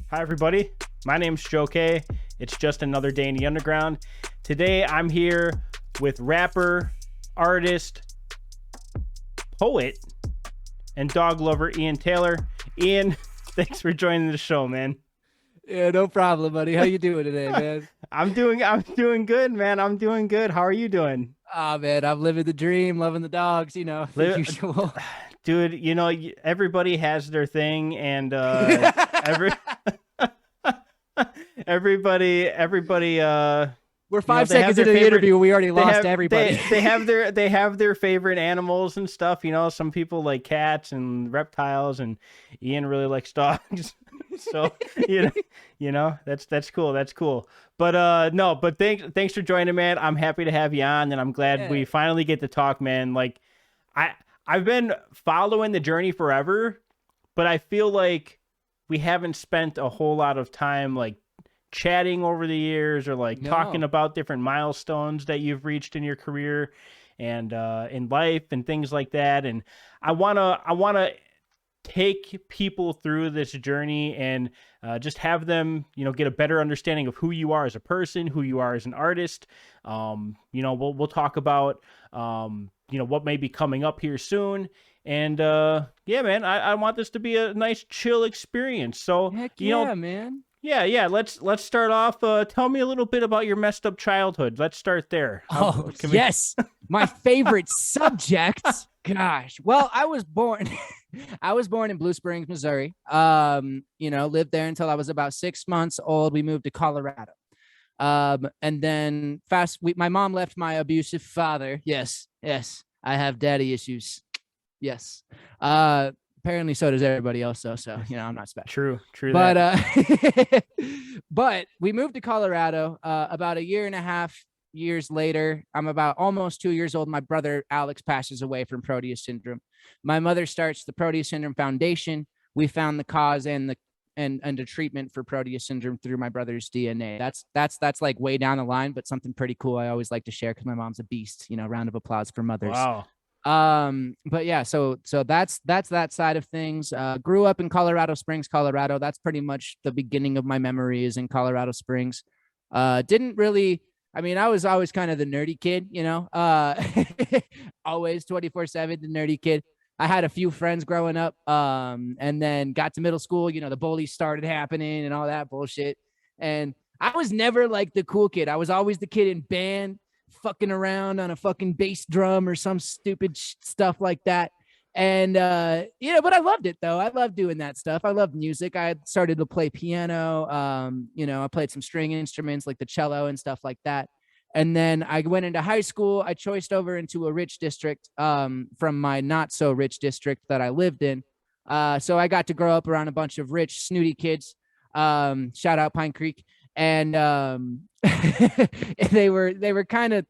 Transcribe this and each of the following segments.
Hi, everybody. My name's Joe K. It's just another day in the underground. Today, I'm here with rapper, artist, poet, and dog lover Ian Taylor. Ian, thanks for joining the show, man. Yeah, no problem, buddy. How you doing today, man? I'm doing good, man. I'm doing good. How are you doing? Ah, man, I'm living the dream, loving the dogs, the usual. Dude, everybody has their thing, and every everybody We're 5 seconds into the interview. We already lost everybody. They have their favorite animals and stuff. Some people like cats and reptiles, and Ian really likes dogs. So that's cool. That's cool. But no, but thanks for joining, man. I'm happy to have you on, and I'm glad we finally get to talk, man. Like I've been following the journey forever, but I feel like we haven't spent a whole lot of time like chatting over the years, or like talking about different milestones that you've reached in your career and in life and things like that. And I wanna take people through this journey and just have them, get a better understanding of who you are as a person, who you are as an artist. We'll talk about what may be coming up here soon. And yeah, man, I want this to be a nice chill experience. So Heck yeah, man. Yeah. Let's start off. Tell me a little bit about your messed up childhood. Let's start there. Yes, my favorite subject. Gosh, well, I was born in Blue Springs, Missouri. Lived there until I was about 6 months old. We moved to Colorado. And then my mom left my abusive father. Yes, I have daddy issues. Yes. Apparently so does everybody else, though. So, I'm not special. True. But but we moved to Colorado about a year and a half years later. I'm about almost 2 years old. My brother Alex passes away from Proteus syndrome. My mother starts the Proteus syndrome foundation. We found the cause and the treatment for Proteus syndrome through my brother's DNA. That's like way down the line, but something pretty cool I always like to share because my mom's a beast. Round of applause for mothers. Wow. But yeah, so that's that side of things. Grew up in Colorado Springs, Colorado. That's pretty much the beginning of my memories in Colorado Springs. Didn't really, I was always kind of the nerdy kid, always 24/7, the nerdy kid. I had a few friends growing up, and then got to middle school, the bullies started happening and all that bullshit. And I was never like the cool kid. I was always the kid in band, fucking around on a fucking bass drum or some stupid stuff like that. And but I loved it though. I loved doing that stuff. I loved music. I started to play piano. I played some string instruments like the cello and stuff like that. And then I went into high school. I choiced over into a rich district from my not so rich district that I lived in. So I got to grow up around a bunch of rich, snooty kids. Shout out Pine Creek. And they were kind of,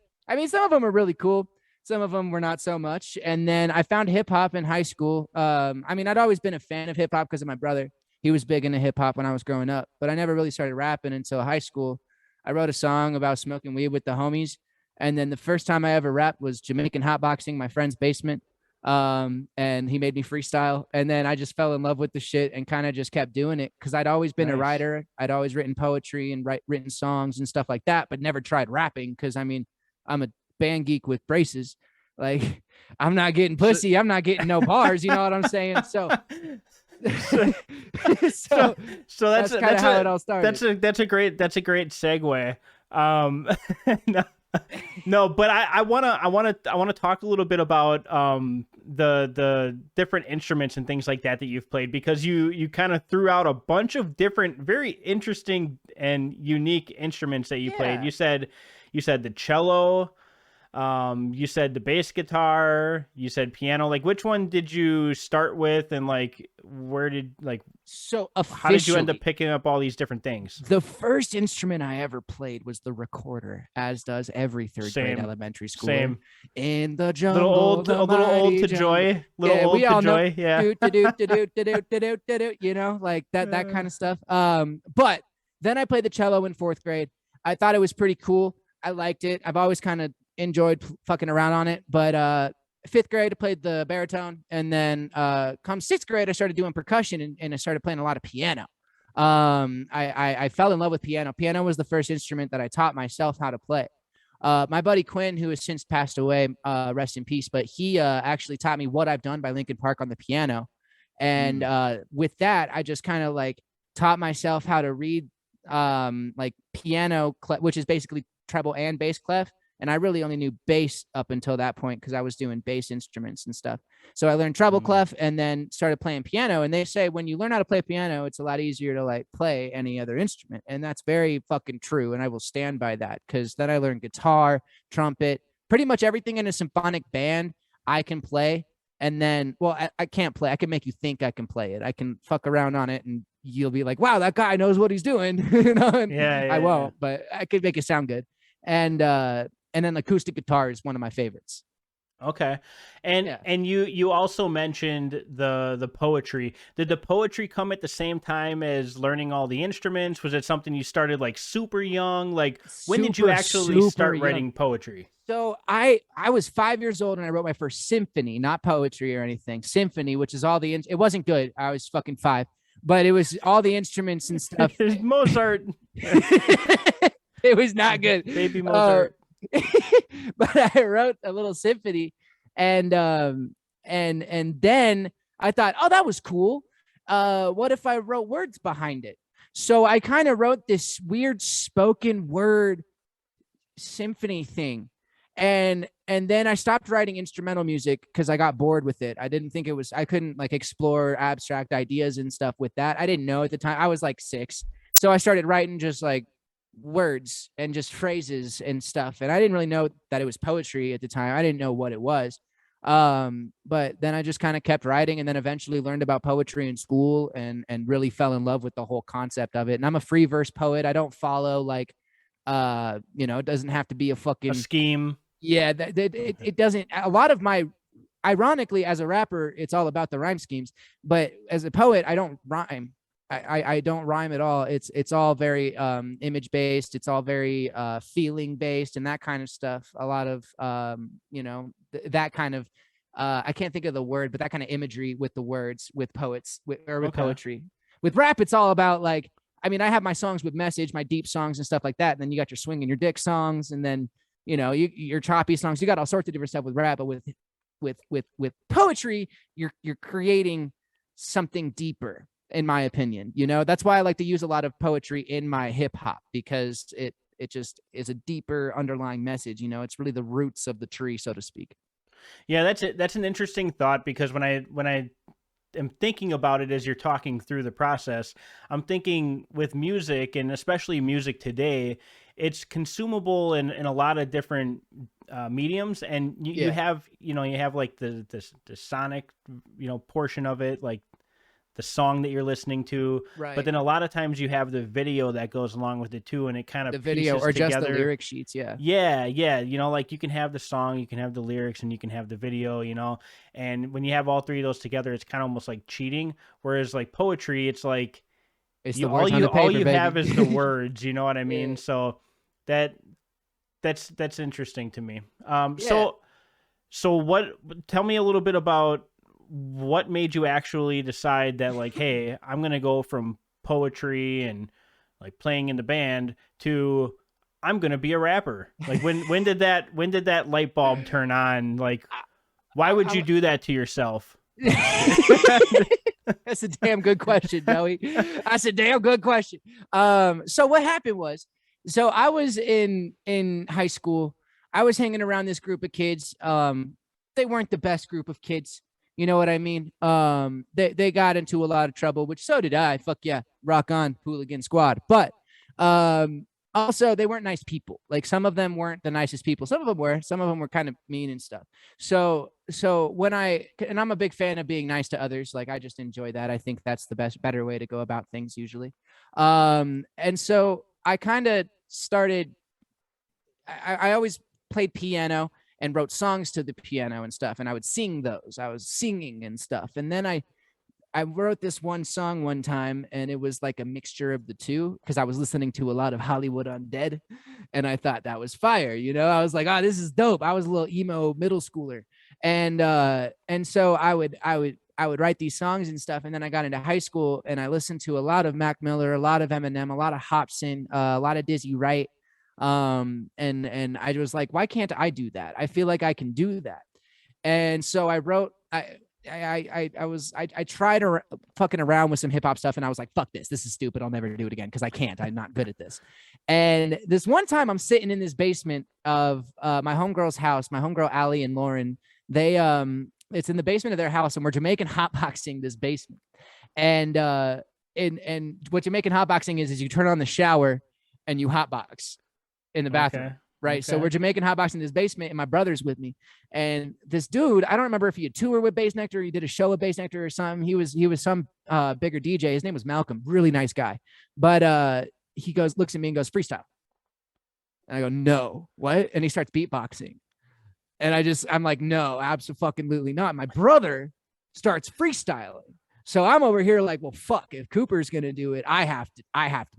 some of them were really cool. Some of them were not so much. And then I found hip hop in high school. I'd always been a fan of hip hop because of my brother. He was big into hip hop when I was growing up, but I never really started rapping until high school. I wrote a song about smoking weed with the homies. And then the first time I ever rapped was Jamaican hotboxing, my friend's basement. And he made me freestyle. And then I just fell in love with the shit and kind of just kept doing it because I'd always been a writer. I'd always written poetry and written songs and stuff like that, but never tried rapping because I'm a band geek with braces. Like, I'm not getting pussy. I'm not getting no bars. You know what I'm saying? So that's kind of how it all started. That's a great segue. No, but I wanna talk a little bit about the different instruments and things like that you've played, because you kind of threw out a bunch of different, very interesting and unique instruments that you played. You said the cello. You said the bass guitar, you said piano. Like, which one did you start with, and like, how did you end up picking up all these different things? The first instrument I ever played was the recorder, as does every third grade elementary school. Same. In the jungle, a little old to joy. Yeah. Like that kind of stuff. But then I played the cello in fourth grade. I thought it was pretty cool. I liked it. I've always kind of enjoyed fucking around on it. But fifth grade, I played the baritone. And then come sixth grade, I started doing percussion and I started playing a lot of piano. I fell in love with piano. Piano was the first instrument that I taught myself how to play. My buddy Quinn, who has since passed away, rest in peace, but he actually taught me What I've Done by Linkin Park on the piano. And with that, I just kind of like taught myself how to read like piano, which is basically treble and bass clef. And I really only knew bass up until that point because I was doing bass instruments and stuff. So I learned treble clef and then started playing piano. And they say when you learn how to play piano, it's a lot easier to like play any other instrument. And that's very fucking true. And I will stand by that because then I learned guitar, trumpet, pretty much everything in a symphonic band I can play. And then, well, I can't play. I can make you think I can play it. I can fuck around on it and you'll be like, wow, that guy knows what he's doing. You know? And I won't, but I could make it sound good. And then acoustic guitar is one of my favorites. Okay. And you also mentioned the poetry. Did the poetry come at the same time as learning all the instruments? Was it something you started like super young? Like when did you actually start writing poetry? So I was 5 years old and I wrote my first symphony, not poetry or anything. Symphony, which is all the it wasn't good. I was fucking 5, but it was all the instruments and stuff. There's Mozart. It was not good. Baby Mozart. But I wrote a little symphony and then I thought, oh, that was cool. What if I wrote words behind it? So I kind of wrote this weird spoken word symphony thing. And then I stopped writing instrumental music because I got bored with it. I didn't think I couldn't like explore abstract ideas and stuff with that. I didn't know at the time. I was like 6. So I started writing just like words and just phrases and stuff. And I didn't really know that it was poetry at the time. I didn't know what it was. But then I just kind of kept writing and then eventually learned about poetry in school and really fell in love with the whole concept of it. And I'm a free verse poet. I don't follow like, it doesn't have to be a fucking scheme. Yeah. It doesn't. A lot of my, ironically, as a rapper, it's all about the rhyme schemes, but as a poet, I don't rhyme. I don't rhyme at all. It's all very image based. It's all very feeling based and that kind of stuff. A lot of that kind of I can't think of the word, but that kind of imagery with the words with poets with poetry. With rap, it's all about like, I mean, I have my songs with message, my deep songs and stuff like that. And then you got your swing and your dick songs, and then your choppy songs. You got all sorts of different stuff with rap, but with poetry, you're creating something deeper. In my opinion, that's why I like to use a lot of poetry in my hip hop because it just is a deeper underlying message. It's really the roots of the tree, so to speak. Yeah, that's it. That's an interesting thought because when I am thinking about it as you're talking through the process, I'm thinking with music and especially music today, it's consumable in a lot of different mediums, and you have like the sonic portion of it, like the song that you're listening to, right? But then a lot of times you have the video that goes along with it too, and it kind of the video or together. Just the lyric sheets. Yeah. Like you can have the song, you can have the lyrics, and you can have the video. And when you have all three of those together, it's kind of almost like cheating. Whereas like poetry, it's like all you have is the words. You know what I mean? Yeah. So that's interesting to me. So what? Tell me a little bit about what made you actually decide that like, hey, I'm going to go from poetry and like playing in the band to I'm going to be a rapper. Like when did that light bulb turn on? Like, why would you do that to yourself? That's a damn good question, Joey. That's a damn good question. So what happened was, so I was in high school. I was hanging around this group of kids. They weren't the best group of kids. You know what I mean? They got into a lot of trouble, which so did I. Fuck yeah, rock on, hooligan squad. But also, they weren't nice people. Like some of them weren't the nicest people. Some of them were. Some of them were kind of mean and stuff. So when I'm a big fan of being nice to others. Like I just enjoy that. I think that's the better way to go about things usually. And so I kind of started. I always played piano and wrote songs to the piano and stuff. And I would sing those. I was singing and stuff. And then I wrote this one song one time, and it was like a mixture of the two because I was listening to a lot of Hollywood Undead, and I thought that was fire. I was like, oh, this is dope. I was a little emo middle schooler. And so I would I would write these songs and stuff. And then I got into high school and I listened to a lot of Mac Miller, a lot of Eminem, a lot of Hobson, a lot of Dizzy Wright. And I was like, why can't I do that? I feel like I can do that. And so I wrote, I tried fucking around with some hip hop stuff, and I was like, fuck this. This is stupid. I'll never do it again because I can't. I'm not good at this. And this one time I'm sitting in this basement of my homegirl's house, my homegirl Allie and Lauren. They it's in the basement of their house, and we're Jamaican hotboxing this basement. And what Jamaican hotboxing is you turn on the shower and you hotbox in the bathroom. Okay. Right. Okay. So we're Jamaican hotboxing this basement, and my brother's with me. And this dude, I don't remember if he had toured with Bass Nectar, or he did a show with Bass Nectar or something. He was some bigger DJ. His name was Malcolm, really nice guy. But he looks at me and goes, freestyle. And I go, no, what? And he starts beatboxing. And I'm like, no, absolutely not. My brother starts freestyling. So I'm over here like, well, fuck, if Cooper's going to do it, I have to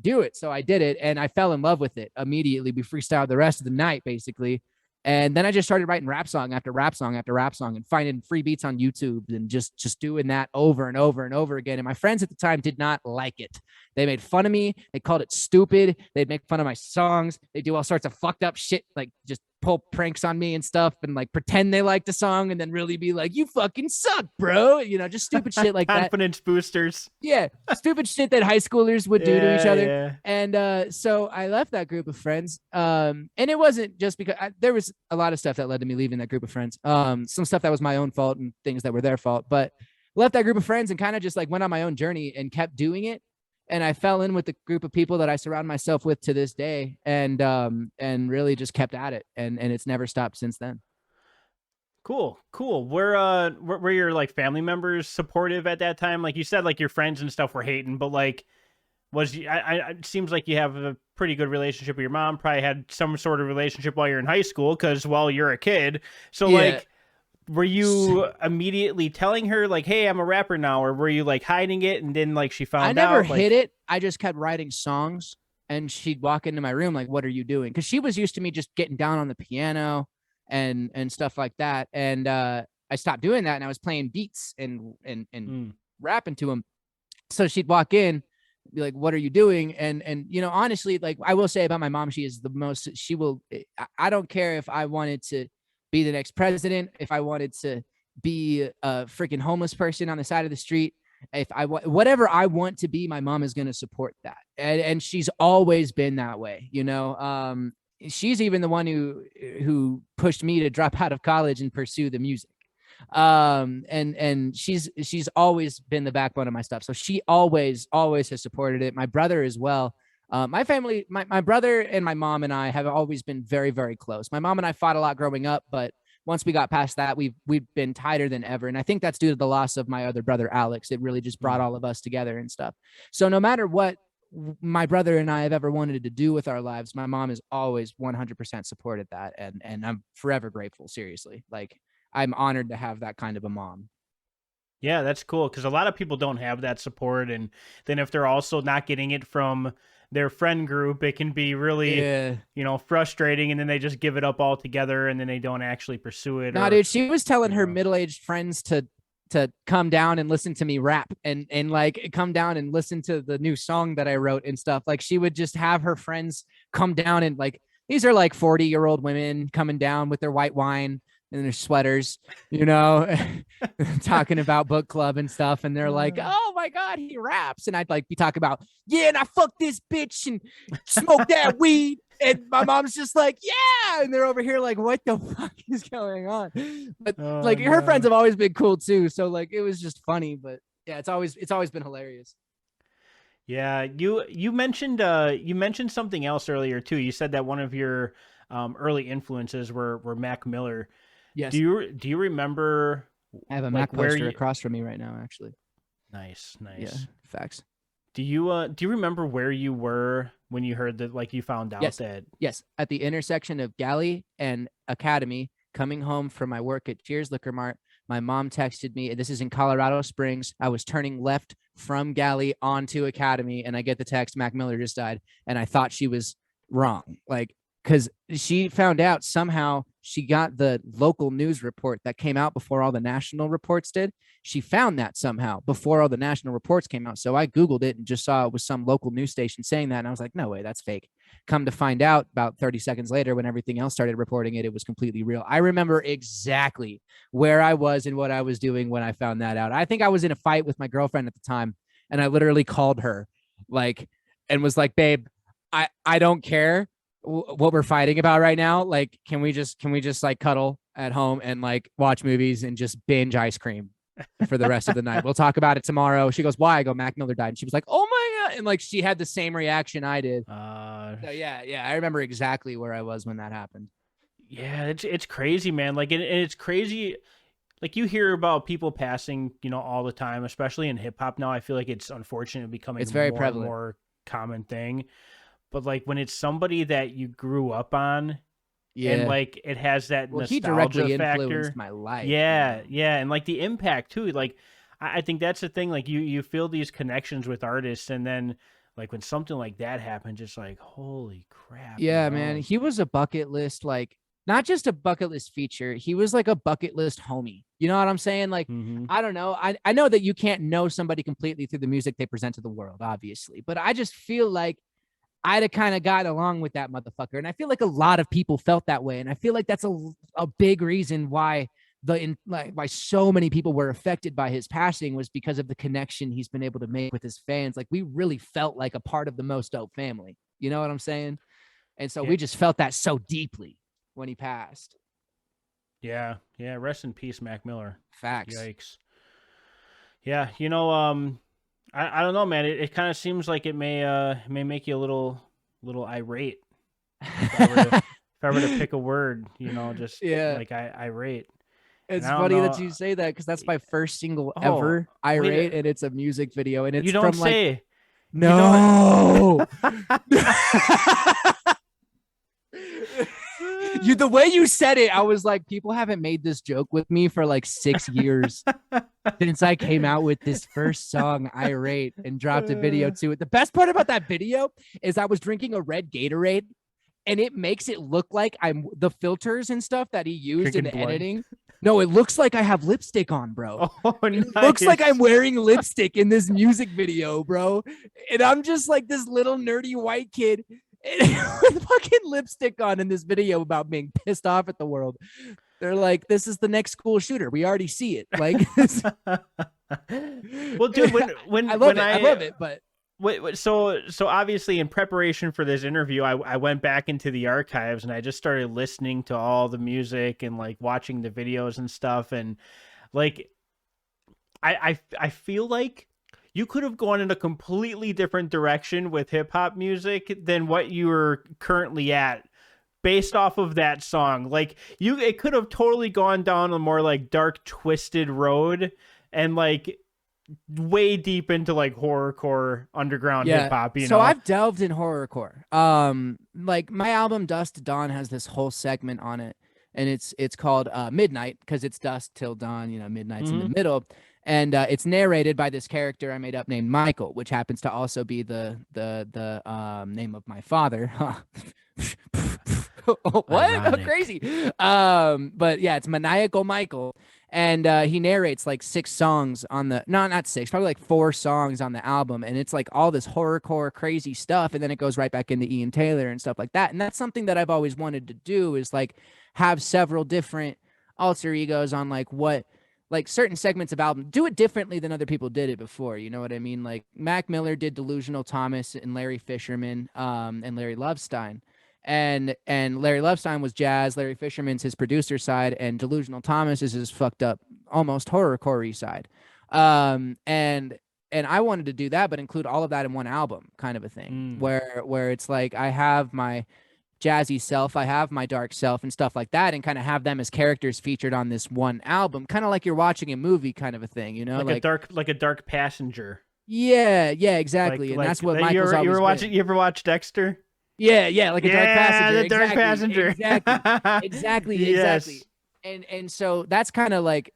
do it. So I did it, and I fell in love with it immediately. We freestyled the rest of the night, basically. And then I just started writing rap song after rap song after rap song and finding free beats on YouTube and just doing that over and over and over again. And my friends at the time did not like it. They made fun of me. They called it stupid. They'd make fun of my songs. They do all sorts of fucked up shit, like just pull pranks on me and stuff and like pretend they liked the song and then really be like, you fucking suck, bro. You know, just stupid shit like that. Confidence boosters. Yeah. Stupid shit that high schoolers would do to each other. Yeah. And so I left that group of friends. And it wasn't just because there was a lot of stuff that led to me leaving that group of friends. Some stuff that was my own fault and things that were their fault, but left that group of friends and kind of just like went on my own journey and kept doing it. And I fell in with the group of people that I surround myself with to this day, and really just kept at it, and it's never stopped since then. Cool. Were your like family members supportive at that time? Like you said, like your friends and stuff were hating, but like it seems like you have a pretty good relationship with your mom. Probably had some sort of relationship while you're in high school because you're a kid. So like, were you immediately telling her like, hey, I'm a rapper now, or were you like hiding it and then like she found out? I never hid it. I just kept writing songs, and she'd walk into my room like, what are you doing? Because she was used to me just getting down on the piano and stuff like that. And I stopped doing that, and I was playing beats and rapping to them. So she'd walk in, be like, what are you doing? And you know, honestly, like I will say about my mom, she is the most, I don't care if I wanted to be the next president, if I wanted to be a freaking homeless person on the side of the street, if whatever I want to be, my mom is going to support that. And she's always been that way. You know, she's even the one who pushed me to drop out of college and pursue the music. And she's always been the backbone of my stuff. So she always has supported it. My brother as well. My family, my brother and my mom and I have always been very, very close. My mom and I fought a lot growing up, but once we got past that, we've been tighter than ever. And I think that's due to the loss of my other brother, Alex. It really just brought all of us together and stuff. So no matter what my brother and I have ever wanted to do with our lives, my mom has always 100% supported that. And I'm forever grateful. Seriously. Like I'm honored to have that kind of a mom. Yeah, that's cool. Cause a lot of people don't have that support. And then if they're also not getting it from their friend group, it can be really, frustrating, and then they just give it up altogether, and then they don't actually pursue it. No, dude, she was telling her middle-aged friends to come down and listen to me rap and like come down and listen to the new song that I wrote and stuff. Like she would just have her friends come down, and like these are like 40-year-old women coming down with their white wine and their sweaters, talking about book club and stuff. And they're like, oh my God, he raps. And I'd like be talking about, yeah, and I fuck this bitch and smoke that weed. And my mom's just like, yeah. And they're over here like, what the fuck is going on? But her friends have always been cool too. So like, it was just funny, but yeah, it's always been hilarious. Yeah. You mentioned something else earlier too. You said that one of your early influences were Mac Miller. Yes. Do you remember? I have a Mac poster across from me right now, actually. Nice. Yeah, facts. Do you remember where you were when you heard that? Like you found out that? Yes, at the intersection of Galley and Academy, coming home from my work at Cheers Liquor Mart. My mom texted me. This is in Colorado Springs. I was turning left from Galley onto Academy, and I get the text, Mac Miller just died, and I thought she was wrong. Like because she found out somehow she got the local news report that came out before all the national reports did. She found that somehow before all the national reports came out. So I Googled it and just saw it was some local news station saying that. And I was like, no way, that's fake. Come to find out about 30 seconds later, when everything else started reporting it, it was completely real. I remember exactly where I was and what I was doing when I found that out. I think I was in a fight with my girlfriend at the time. And I literally called her like, and was like, babe, I don't care what we're fighting about right now. Like, can we just like cuddle at home and like watch movies and just binge ice cream for the rest of the night? We'll talk about it tomorrow. She goes, why? I go, Mac Miller died. And she was like, oh my God. And like, she had the same reaction I did. So yeah. I remember exactly where I was when that happened. Yeah, it's crazy, man. Like, and it's crazy. Like, you hear about people passing, all the time, especially in hip hop now. I feel like it's unfortunately becoming It's very more prevalent. and more common thing. But like when it's somebody that you grew up on, and like it has that Well, he nostalgia directly factor. influenced my life. Yeah, and like the impact too. Like I think that's the thing. Like you feel these connections with artists, and then like when something like that happens, just like holy crap. Yeah, man. He was a bucket list, like not just a bucket list feature. He was like a bucket list homie. You know what I'm saying? Like, I don't know. I know that you can't know somebody completely through the music they present to the world, obviously. But I just feel like I'd have kind of gotten along with that motherfucker. And I feel like a lot of people felt that way. And I feel like that's a big reason why why so many people were affected by his passing, was because of the connection he's been able to make with his fans. Like, we really felt like a part of the Most Dope family. You know what I'm saying? And so we just felt that so deeply when he passed. Yeah. Rest in peace, Mac Miller. Facts. Yikes. Yeah. I don't know, man. It kind of seems like it may make you a little irate. If I were to pick a word, just like irate. It's funny that you say that, because that's my first single ever, Irate, and it's a music video, and it's you don't from say. Like, no. The way you said it, I was like, people haven't made this joke with me for like 6 years since I came out with this first song, Irate, and dropped a video to it. The best part about that video is I was drinking a red Gatorade, and it makes it look like I'm the filters and stuff that he used in the editing. No, it looks like I have lipstick on, bro. It looks like I'm wearing lipstick in this music video, bro. And I'm just like this little nerdy white kid with fucking lipstick on in this video about being pissed off at the world. They're like, this is the next school shooter. We already see it. Like, well, dude, when I love it, but so obviously in preparation for this interview, I went back into the archives and I just started listening to all the music and like watching the videos and stuff. And like, I feel like you could have gone in a completely different direction with hip hop music than what you are currently at based off of that song. Like it could have totally gone down a more like dark, twisted road and like way deep into like horrorcore underground hip hop. So I've delved in horrorcore. Like my album Dusk to Dawn has this whole segment on it, and it's called Midnight, because it's dusk till dawn. Midnight's in the middle. And it's narrated by this character I made up named Michael, which happens to also be the name of my father. What? Crazy. But yeah, it's Maniacal Michael. And he narrates like 6 songs on the, no, not 6, probably like 4 songs on the album. And it's like all this horrorcore crazy stuff. And then it goes right back into Ian Taylor and stuff like that. And that's something that I've always wanted to do, is like have several different alter egos on like certain segments of album, do it differently than other people did it before. You know what I mean? Like Mac Miller did Delusional Thomas and Larry Fisherman, and Larry Lovestein. And Larry Lovestein was jazz, Larry Fisherman's his producer side, and Delusional Thomas is his fucked up, almost horrorcore side. And I wanted to do that, but include all of that in one album, kind of a thing, where it's like I have my jazzy self, I have my dark self and stuff like that, and kind of have them as characters featured on this one album, kind of like you're watching a movie kind of a thing, like a dark passenger. Yeah, exactly. And that's what Michael's always been. You ever watch Dexter? Yeah, like a dark passenger. The dark passenger. Exactly. Yes. And so that's kind of like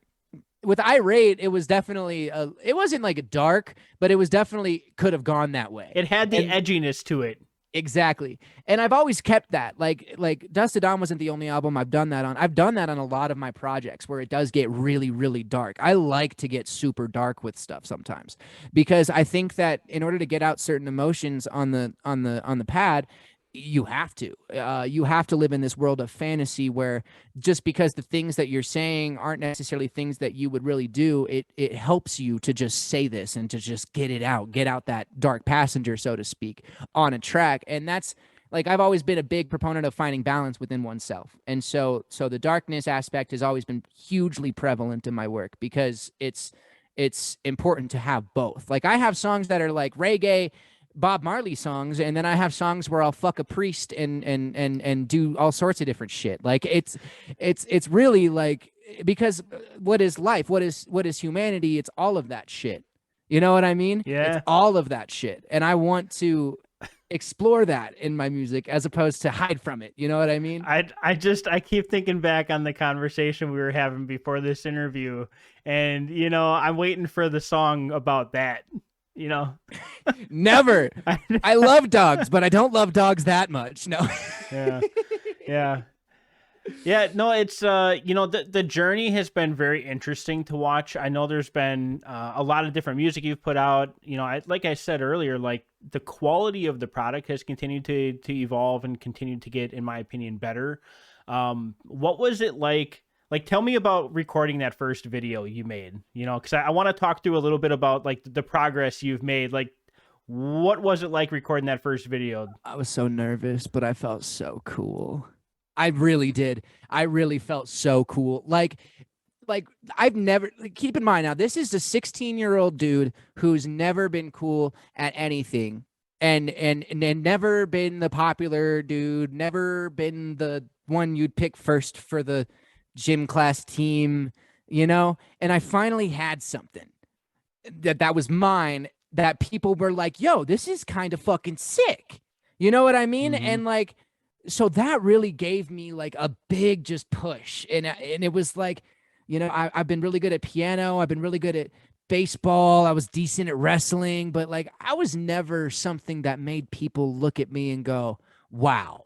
with Irate, it was definitely it wasn't like dark, but it was definitely could have gone that way. It had the edginess to it. Exactly. And I've always kept that. Like Dust to Dawn wasn't the only album I've done that on. I've done that on a lot of my projects where it does get really, really dark. I like to get super dark with stuff sometimes because I think that in order to get out certain emotions on the pad, you have to live in this world of fantasy where just because the things that you're saying aren't necessarily things that you would really do, it helps you to just say this and to just get it out, get out that dark passenger, so to speak, on a track. And that's like I've always been a big proponent of finding balance within oneself. And so the darkness aspect has always been hugely prevalent in my work because it's important to have both. Like I have songs that are like reggae Bob Marley songs, and then I have songs where I'll fuck a priest and do all sorts of different shit. Like it's really like, because what is life? What is humanity? It's all of that shit. You know what I mean? Yeah. It's all of that shit. And I want to explore that in my music as opposed to hide from it. You know what I mean? I keep thinking back on the conversation we were having before this interview, and I'm waiting for the song about that. Never. I love dogs, but I don't love dogs that much. No. Yeah, no, it's the journey has been very interesting to watch. I know there's been a lot of different music you've put out. Like I said earlier, like the quality of the product has continued to evolve and continued to get, in my opinion, better. What was it like? Like, tell me about recording that first video you made, because I want to talk through a little bit about like the progress you've made. Like, what was it like recording that first video? I was so nervous, but I felt so cool. I really did. I really felt so cool. Like I've never, keep in mind now, this is a 16-year-old dude who's never been cool at anything and never been the popular dude, never been the one you'd pick first for the gym class team, and I finally had something that was mine that people were like, yo, this is kind of fucking sick. You know what I mean? Mm-hmm. And like, so that really gave me like a big just push. And it was like, I've been really good at piano. I've been really good at baseball. I was decent at wrestling, but like I was never something that made people look at me and go, wow.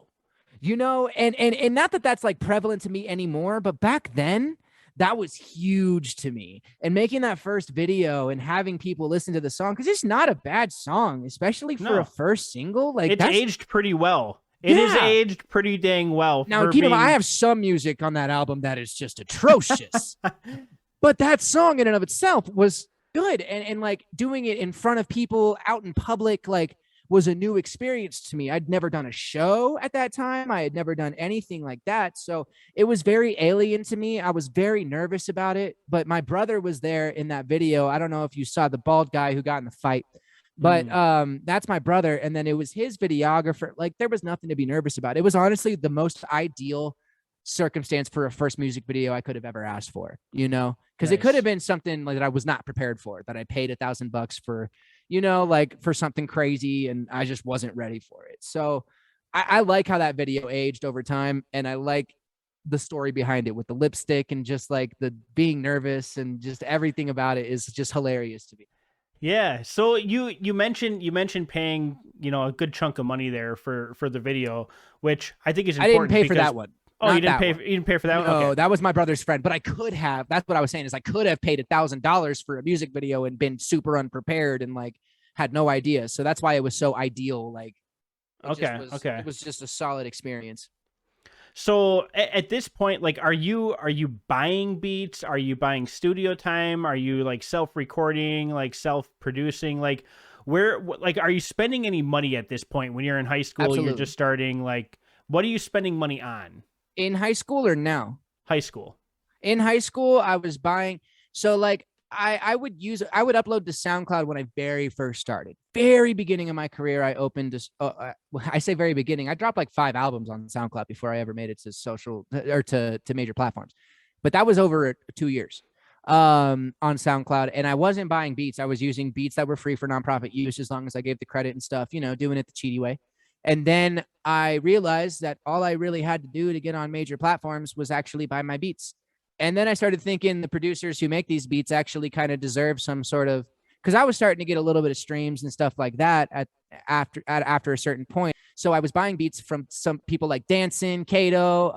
And not that that's like prevalent to me anymore, but back then that was huge to me. And making that first video and having people listen to the song, because it's not a bad song, especially for a first single. Like it's aged pretty well. It is aged pretty dang well. Now, keep in mind, I have some music on that album that is just atrocious, but that song in and of itself was good. And like doing it in front of people out in public, like was a new experience to me. I'd never done a show at that time. I had never done anything like that. So it was very alien to me. I was very nervous about it, but my brother was there in that video. I don't know if you saw the bald guy who got in the fight, but that's my brother. And then it was his videographer. Like there was nothing to be nervous about. It was honestly the most ideal circumstance for a first music video I could have ever asked for, because nice. It could have been something like that I was not prepared for, that I paid $1,000 for, like for something crazy, and I just wasn't ready for it. So I like how that video aged over time, and I like the story behind it with the lipstick and just like the being nervous and just everything about it is just hilarious to me. Yeah. So you mentioned paying, a good chunk of money there for the video, which I think is important. I didn't pay for that one. Oh, you didn't pay for that one? No, okay. That was my brother's friend, but I could have. That's what I was saying, is I could have paid $1,000 for a music video and been super unprepared and like had no idea. So that's why it was so ideal. Like, it was just a solid experience. So at this point, like, are you buying beats? Are you buying studio time? Are you like self-recording, like self-producing? Like, are you spending any money at this point when you're in high school? Absolutely. You're just starting. Like, what are you spending money on? In high school or now? High school. In high school, I was buying. So like I would upload to SoundCloud when I very first started. Very beginning of my career, I opened this. I say very beginning. I dropped like 5 albums on SoundCloud before I ever made it to social or to major platforms. But that was over 2 years on SoundCloud. And I wasn't buying beats. I was using beats that were free for nonprofit use as long as I gave the credit and stuff, doing it the cheaty way. And then I realized that all I really had to do to get on major platforms was actually buy my beats. And then I started thinking the producers who make these beats actually kind of deserve some sort of, because I was starting to get a little bit of streams and stuff like that after a certain point. So I was buying beats from some people like Danson, Kato,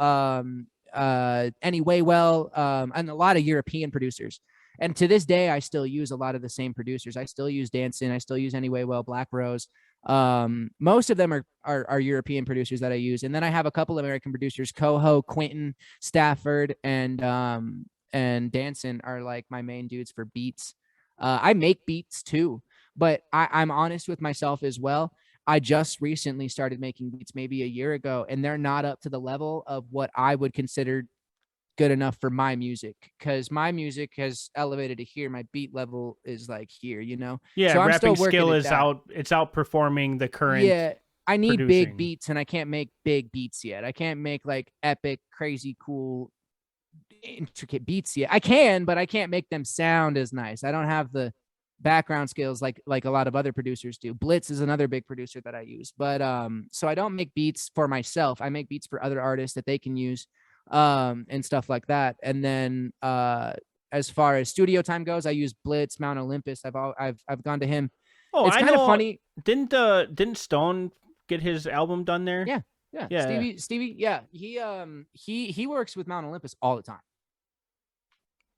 Any Waywell, and a lot of European producers. And to this day, I still use a lot of the same producers. I still use Danson. I still use Any Waywell, Black Rose. Most of them are European producers that I use. And then I have a couple of American producers, Coho, Quentin, Stafford, and Danson are like my main dudes for beats. I make beats too, but I'm honest with myself as well. I just recently started making beats maybe a year ago, and they're not up to the level of what I would consider good enough for my music, because my music has elevated to here. My beat level is like here, you know? Yeah, So I'm still rapping working skill at is that. it's outperforming the current Yeah, I need big producing. beats, and I can't make big beats yet. I can't make like epic, crazy, cool, intricate beats yet. I can, but I can't make them sound as nice. I don't have the background skills like a lot of other producers do. Blitz is another big producer that I use, but so I don't make beats for myself. I make beats for other artists that they can use, and stuff like that. And then as far as studio time goes, I use Blitz, Mount Olympus. I've gone to him. Oh, It's I kind of know. funny. Didn't Stone get his album done there? Yeah, yeah. Yeah. Stevie, yeah. He works with Mount Olympus all the time.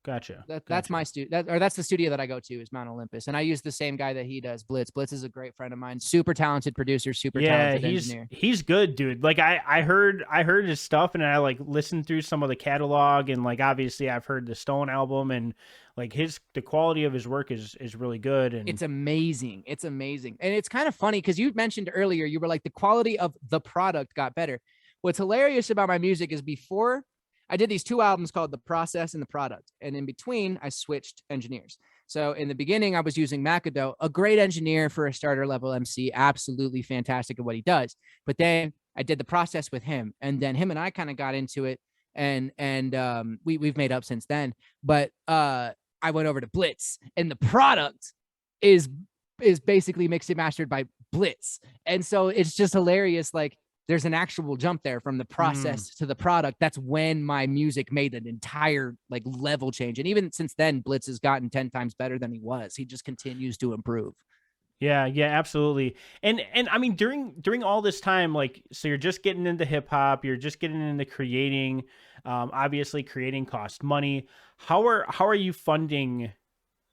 Gotcha. That's my studio, that's the studio that I go to, is Mount Olympus, and I use the same guy that he does. Blitz is a great friend of mine, super talented producer, super talented engineer. He's good, dude. Like I heard his stuff, and I like listened through some of the catalog, and like obviously I've heard the Stone album, and like the quality of his work is really good, and it's amazing. It's amazing. And it's kind of funny because you mentioned earlier, you were like, the quality of the product got better. What's hilarious about my music is, before I did these two albums called The Process and The Product, and in between I switched engineers. So in the beginning, I was using Macado, a great engineer for a starter level MC, absolutely fantastic at what he does. But then I did The Process with him, and then him and I kind of got into it, and we've made up since then. But I went over to Blitz, and The Product is basically mixed and mastered by Blitz. And so it's just hilarious. Like, there's an actual jump there from The Process to The Product. That's when my music made an entire like level change. And even since then, Blitz has gotten 10 times better than he was. He just continues to improve. yeah, absolutely. And I mean, during all this time, like, so you're just getting into hip hop, you're just getting into creating. Obviously, creating costs money. How are you funding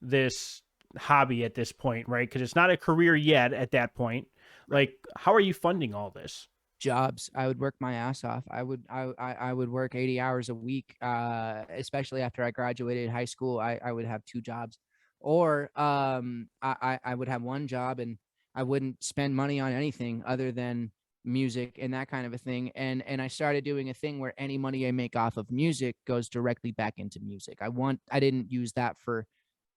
this hobby at this point, right? Because it's not a career yet at that point. Like, how are you funding all this? Jobs. I would work my ass off. I would work 80 hours a week, especially after I graduated high school. I would have two jobs, or I would have one job, and I wouldn't spend money on anything other than music and that kind of a thing. And I started doing a thing where any money I make off of music goes directly back into music. I didn't use that for,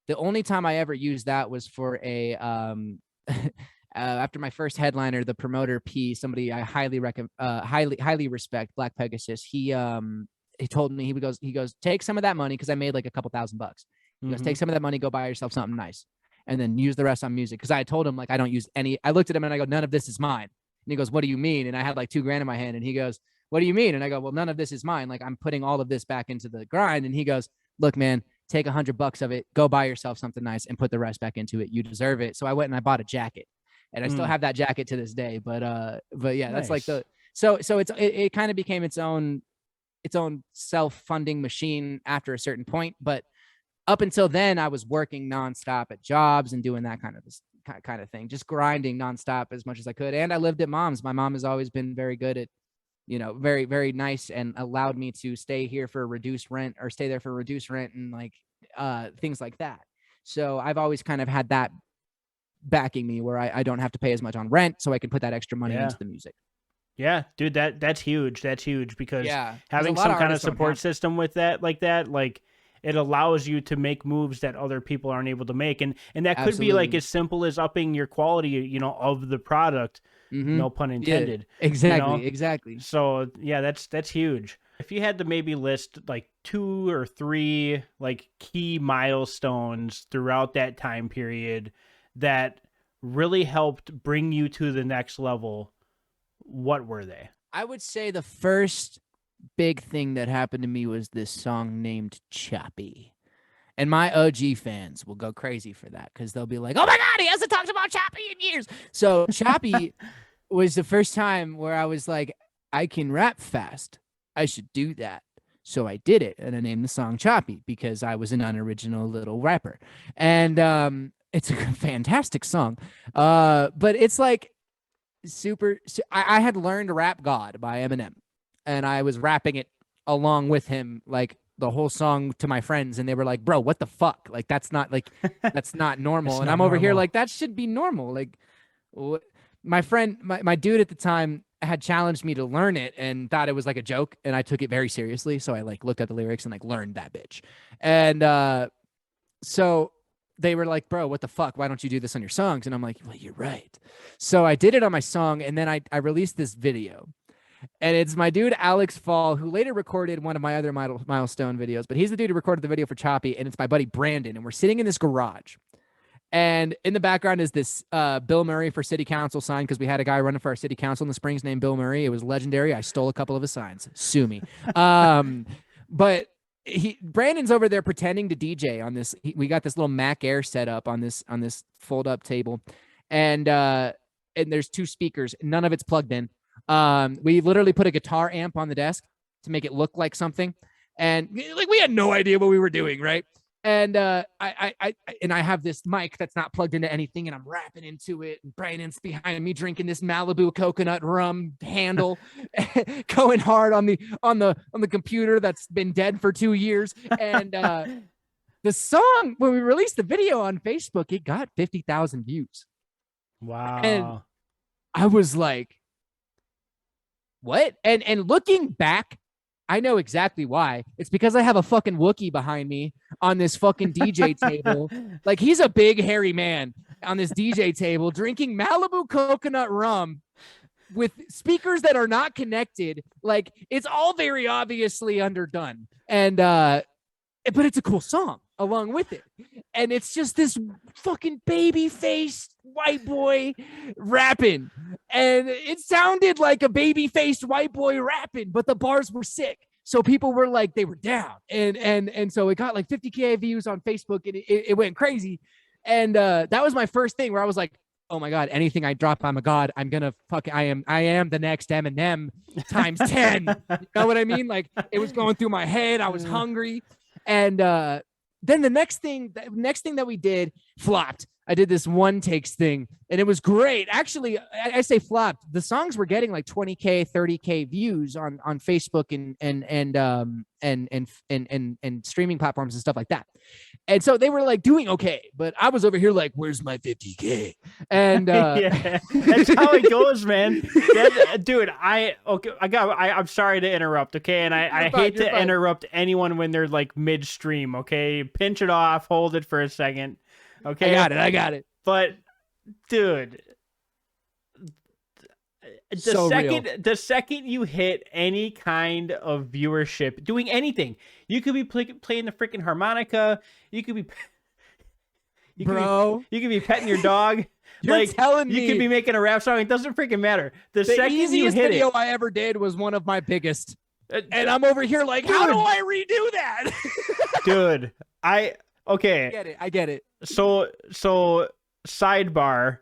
the only time I ever used that was for a after my first headliner, the promoter P, somebody I highly respect, Black Pegasus. He told me, he goes, take some of that money, because I made like a couple $1,000. He goes, take some of that money, go buy yourself something nice, and then use the rest on music. Because I told him, like, I don't use any. I looked at him and I go, none of this is mine. And he goes, what do you mean? And I had like $2,000 in my hand, and he goes, what do you mean? And I go, well, none of this is mine. Like, I'm putting all of this back into the grind. And he goes, look, man, take $100 of it, go buy yourself something nice, and put the rest back into it. You deserve it. So I went and I bought a jacket. And I still have that jacket to this day, but yeah, Nice. that's like so it kind of became its own self-funding machine after a certain point. But up until then, I was working nonstop at jobs and doing that kind of thing, just grinding nonstop as much as I could. And I lived at mom's. My mom has always been very good at, very, very nice, and allowed me to stay here for reduced rent, or stay there for reduced rent, and like things like that. So I've always kind of had that backing me, where I don't have to pay as much on rent, so I can put that extra money into the music. Yeah, dude, that's huge. That's huge, because having some some kind of support system with that, like it allows you to make moves that other people aren't able to make. And that could be like as simple as upping your quality, of the product, no pun intended. Yeah, exactly. So yeah, that's huge. If you had to maybe list like 2 or 3 like key milestones throughout that time period that really helped bring you to the next level, what were they? I would say the first big thing that happened to me was this song named Choppy. And my OG fans will go crazy for that, because they'll be like, oh my God, he hasn't talked about Choppy in years. So Choppy was the first time where I was like, I can rap fast. I should do that. So I did it, and I named the song Choppy because I was an unoriginal little rapper. And it's a fantastic song. But it's like I had learned Rap God by Eminem, and I was rapping it along with him, like the whole song to my friends, and they were like, bro, what the fuck? Like, that's not normal. And I'm over here like, that should be normal. Like, my friend, my dude at the time had challenged me to learn it and thought it was like a joke, and I took it very seriously. So I like looked at the lyrics and like learned that bitch. And so they were like, bro, what the fuck? Why don't you do this on your songs? And I'm like, well, you're right. So I did it on my song, and then I released this video. And it's my dude Alex Fall, who later recorded one of my other Milestone videos, but he's the dude who recorded the video for Choppy, and it's my buddy Brandon, and we're sitting in this garage. And in the background is this Bill Murray for city council sign, because we had a guy running for our city council in the Springs named Bill Murray. It was legendary. I stole a couple of his signs. Sue me. But Brandon's over there pretending to DJ on this. We got this little Mac Air set up on this fold up table, and there's two speakers. None of it's plugged in. We literally put a guitar amp on the desk to make it look like something, and like we had no idea what we were doing, right? And I have this mic that's not plugged into anything, and I'm rapping into it. And Brandon's behind me drinking this Malibu coconut rum handle, going hard on the computer that's been dead for 2 years. And the song, when we released the video on Facebook, it got 50,000 views. Wow! And I was like, what? And looking back, I know exactly why. It's because I have a fucking Wookiee behind me on this fucking DJ table. Like, he's a big hairy man on this DJ table drinking Malibu coconut rum with speakers that are not connected. Like, it's all very obviously underdone. And but it's a cool song along with it. And it's just this fucking baby-faced white boy rapping. And it sounded like a baby-faced white boy rapping, but the bars were sick. So people were like, they were down. And so it got like 50K views on Facebook, and it went crazy. And that was my first thing where I was like, oh my God, anything I drop, I'm a god. I'm gonna I am the next Eminem times 10. You know what I mean? Like, it was going through my head. I was hungry. And then the next thing that we did flopped. I did this one takes thing, and it was great. Actually, I say flopped. The songs were getting like 20K, 30K views on Facebook and streaming platforms and stuff like that. And so they were like doing okay, but I was over here like, where's my 50K? And yeah, that's how it goes, man. Dude, I'm sorry to interrupt, okay? And I hate to interrupt anyone when they're like midstream, okay? Pinch it off, hold it for a second. Okay, I got it. But dude, the second you hit any kind of viewership, doing anything, you could be playing the freaking harmonica, you could be petting your dog. You're like, telling me you could be making a rap song. It doesn't freaking matter. The second easiest you hit video it, I ever did was one of my biggest. And I'm over here like, dude, how do I redo that? Dude, okay. I get it. So sidebar,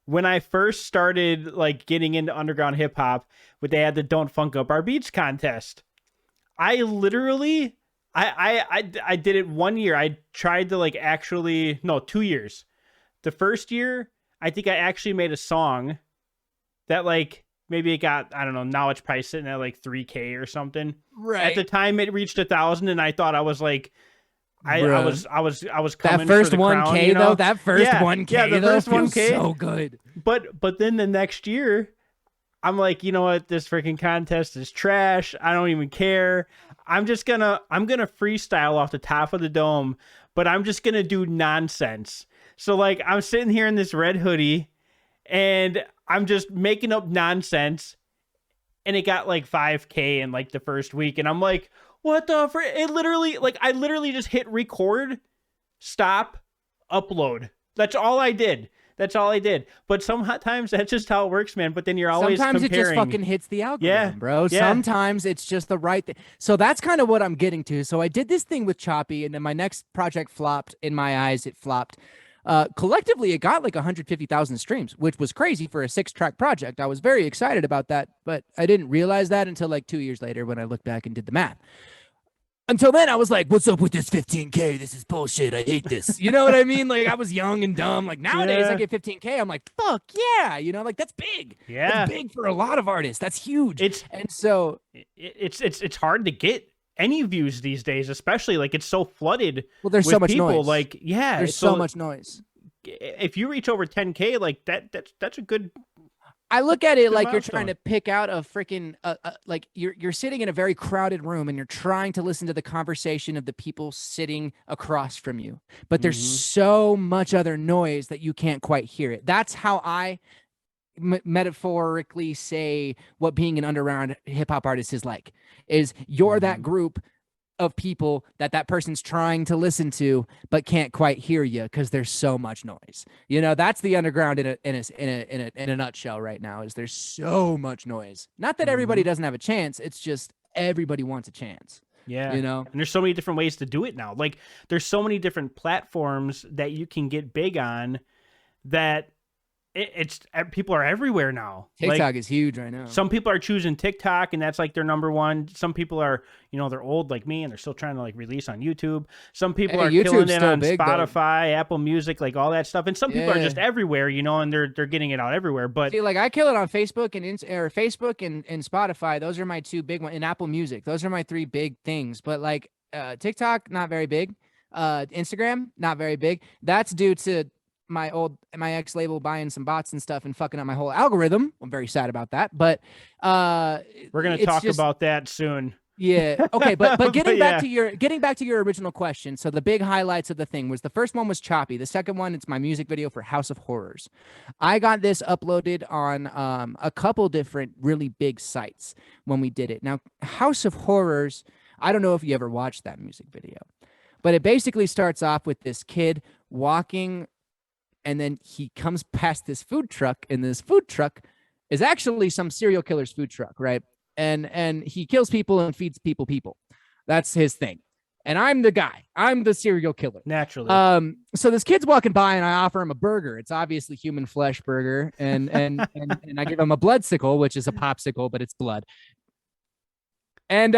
when I first started like getting into underground hip hop, they had the Don't Funk Up Our Beats contest. I literally I did it 1 year. I tried to 2 years. The first year, I think I actually made a song that like maybe it got, I don't know, now it's probably sitting at like 3K or something. Right. At the time it reached 1,000, and I thought I was like, I was coming that first for the 1K crown, you know? though. That first 1K, the first 1K, so good. But then the next year, I'm like, you know what? This freaking contest is trash. I don't even care. I'm gonna freestyle off the top of the dome, but I'm just gonna do nonsense. So like, I'm sitting here in this red hoodie, and I'm just making up nonsense, and it got like 5K in like the first week, and I'm like, what the it literally, like, I literally just hit record, stop, upload. That's all I did. But sometimes that's just how it works, man. But then you're always sometimes comparing. It just fucking hits the algorithm, bro. Yeah. Sometimes it's just the right thing. So that's kind of what I'm getting to. So I did this thing with Choppy, and then my next project flopped. In my eyes, it flopped. Collectively, it got like 150,000 streams, which was crazy for a 6-track project. I was very excited about that, but I didn't realize that until like 2 years later when I looked back and did the math. Until then, I was like, what's up with this 15K? This is bullshit. I hate this. You know what I mean? Like, I was young and dumb. Like, nowadays, I get 15K. I'm like, fuck yeah. You know, like, that's big. Yeah. That's big for a lot of artists. That's huge. And so it's hard to get any views these days, especially like it's so flooded. Well, there's with so much people. noise. Like, yeah, there's so much noise. If you reach over 10K, like that's a good. I look at it like milestone. you're trying to pick out a freaking like you're sitting in a very crowded room and you're trying to listen to the conversation of the people sitting across from you, but there's so much other noise that you can't quite hear it. That's how I metaphorically say what being an underground hip hop artist is like. Is you're that group of people that person's trying to listen to but can't quite hear you because there's so much noise. You know, that's the underground in a nutshell right now. Is there's so much noise. Not that everybody doesn't have a chance, it's just everybody wants a chance. Yeah, you know, and there's so many different ways to do it now. Like there's so many different platforms that you can get big on that it's people are everywhere now. TikTok like, is huge right now. Some people are choosing TikTok and that's like their number one. Some people are, you know, they're old like me and they're still trying to like release on YouTube. Some people are killing it on Spotify, Apple Music, like all that stuff. And some people are just everywhere, you know, and they're getting it out everywhere. But see, like I kill it on Facebook and Spotify. Those are my two big ones. And Apple Music. Those are my three big things. But like TikTok, not very big. Instagram, not very big. That's due to my ex label buying some bots and stuff and fucking up my whole algorithm. I'm very sad about that, but we're gonna talk about that soon. Yeah. Okay. But getting back to your original question. So the big highlights of the thing was the first one was Choppy. The second one, it's my music video for House of Horrors. I got this uploaded on a couple different really big sites when we did it. Now, House of Horrors, I don't know if you ever watched that music video, but it basically starts off with this kid walking. And then he comes past this food truck, and this food truck is actually some serial killer's food truck, right? And he kills people and feeds people. That's his thing. And I'm the guy. I'm the serial killer. Naturally. So this kid's walking by, and I offer him a burger. It's obviously human flesh burger, and I give him a bloodsicle, which is a popsicle, but it's blood. And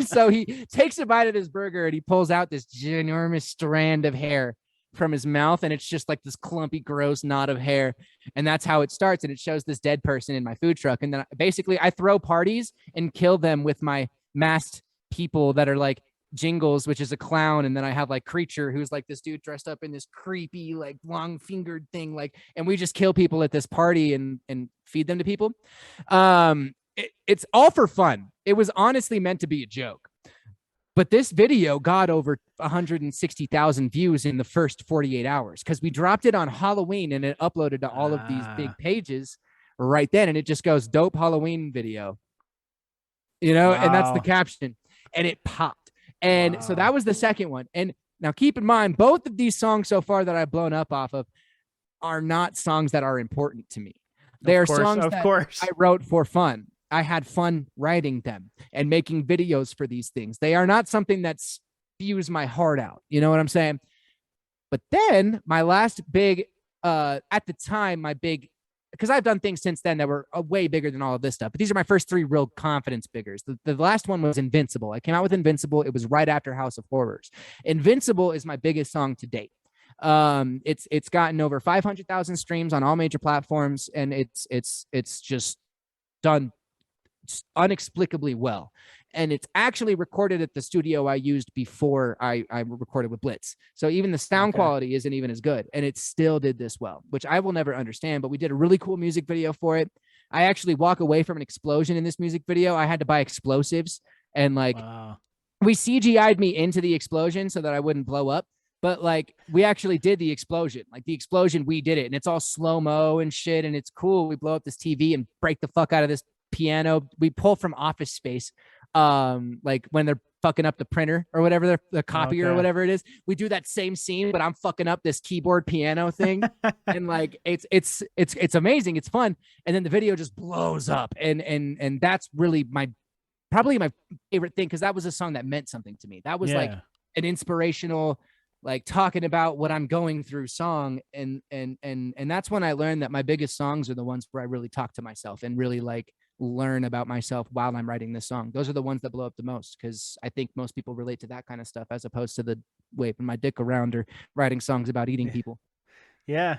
so he takes a bite of his burger, and he pulls out this ginormous strand of hair from his mouth, and it's just like this clumpy, gross knot of hair. And that's how it starts. And it shows this dead person in my food truck. And then basically I throw parties and kill them with my masked people that are like Jingles, which is a clown. And then I have like Creature, who's like this dude dressed up in this creepy, like long fingered thing. Like, and we just kill people at this party and feed them to people. It's all for fun. It was honestly meant to be a joke. But this video got over 160,000 views in the first 48 hours because we dropped it on Halloween and it uploaded to all of these big pages right then. And it just goes, dope Halloween video, you know, and that's the caption. And it popped. And so that was the second one. And now keep in mind, both of these songs so far that I've blown up off of are not songs that are important to me. They are songs that I wrote for fun. I had fun writing them and making videos for these things. They are not something that spews my heart out. You know what I'm saying? But then my last big, at the time, because I've done things since then that were way bigger than all of this stuff. But these are my first three real confidence biggers. The last one was Invincible. I came out with Invincible. It was right after House of Horrors. Invincible is my biggest song to date. It's gotten over 500,000 streams on all major platforms, and it's just done unexplicably well. And it's actually recorded at the studio I used before I recorded with Blitz. So even the sound quality isn't even as good. And it still did this well, which I will never understand. But we did a really cool music video for it. I actually walk away from an explosion in this music video. I had to buy explosives. And like we CGI'd me into the explosion so that I wouldn't blow up. But like we actually did the explosion. Like the explosion, we did it. And it's all slow-mo and shit. And it's cool. We blow up this TV and break the fuck out of this piano. We pull from Office Space, like when they're fucking up the printer or whatever, the copier or whatever it is. We do that same scene, but I'm fucking up this keyboard piano thing. And like it's amazing. It's fun. And then the video just blows up. And that's really probably my favorite thing, because that was a song that meant something to me. That was like an inspirational like talking about what I'm going through song. And that's when I learned that my biggest songs are the ones where I really talk to myself and really like learn about myself while I'm writing this song. Those are the ones that blow up the most, because I think most people relate to that kind of stuff as opposed to the waving my dick around or writing songs about eating people. Yeah,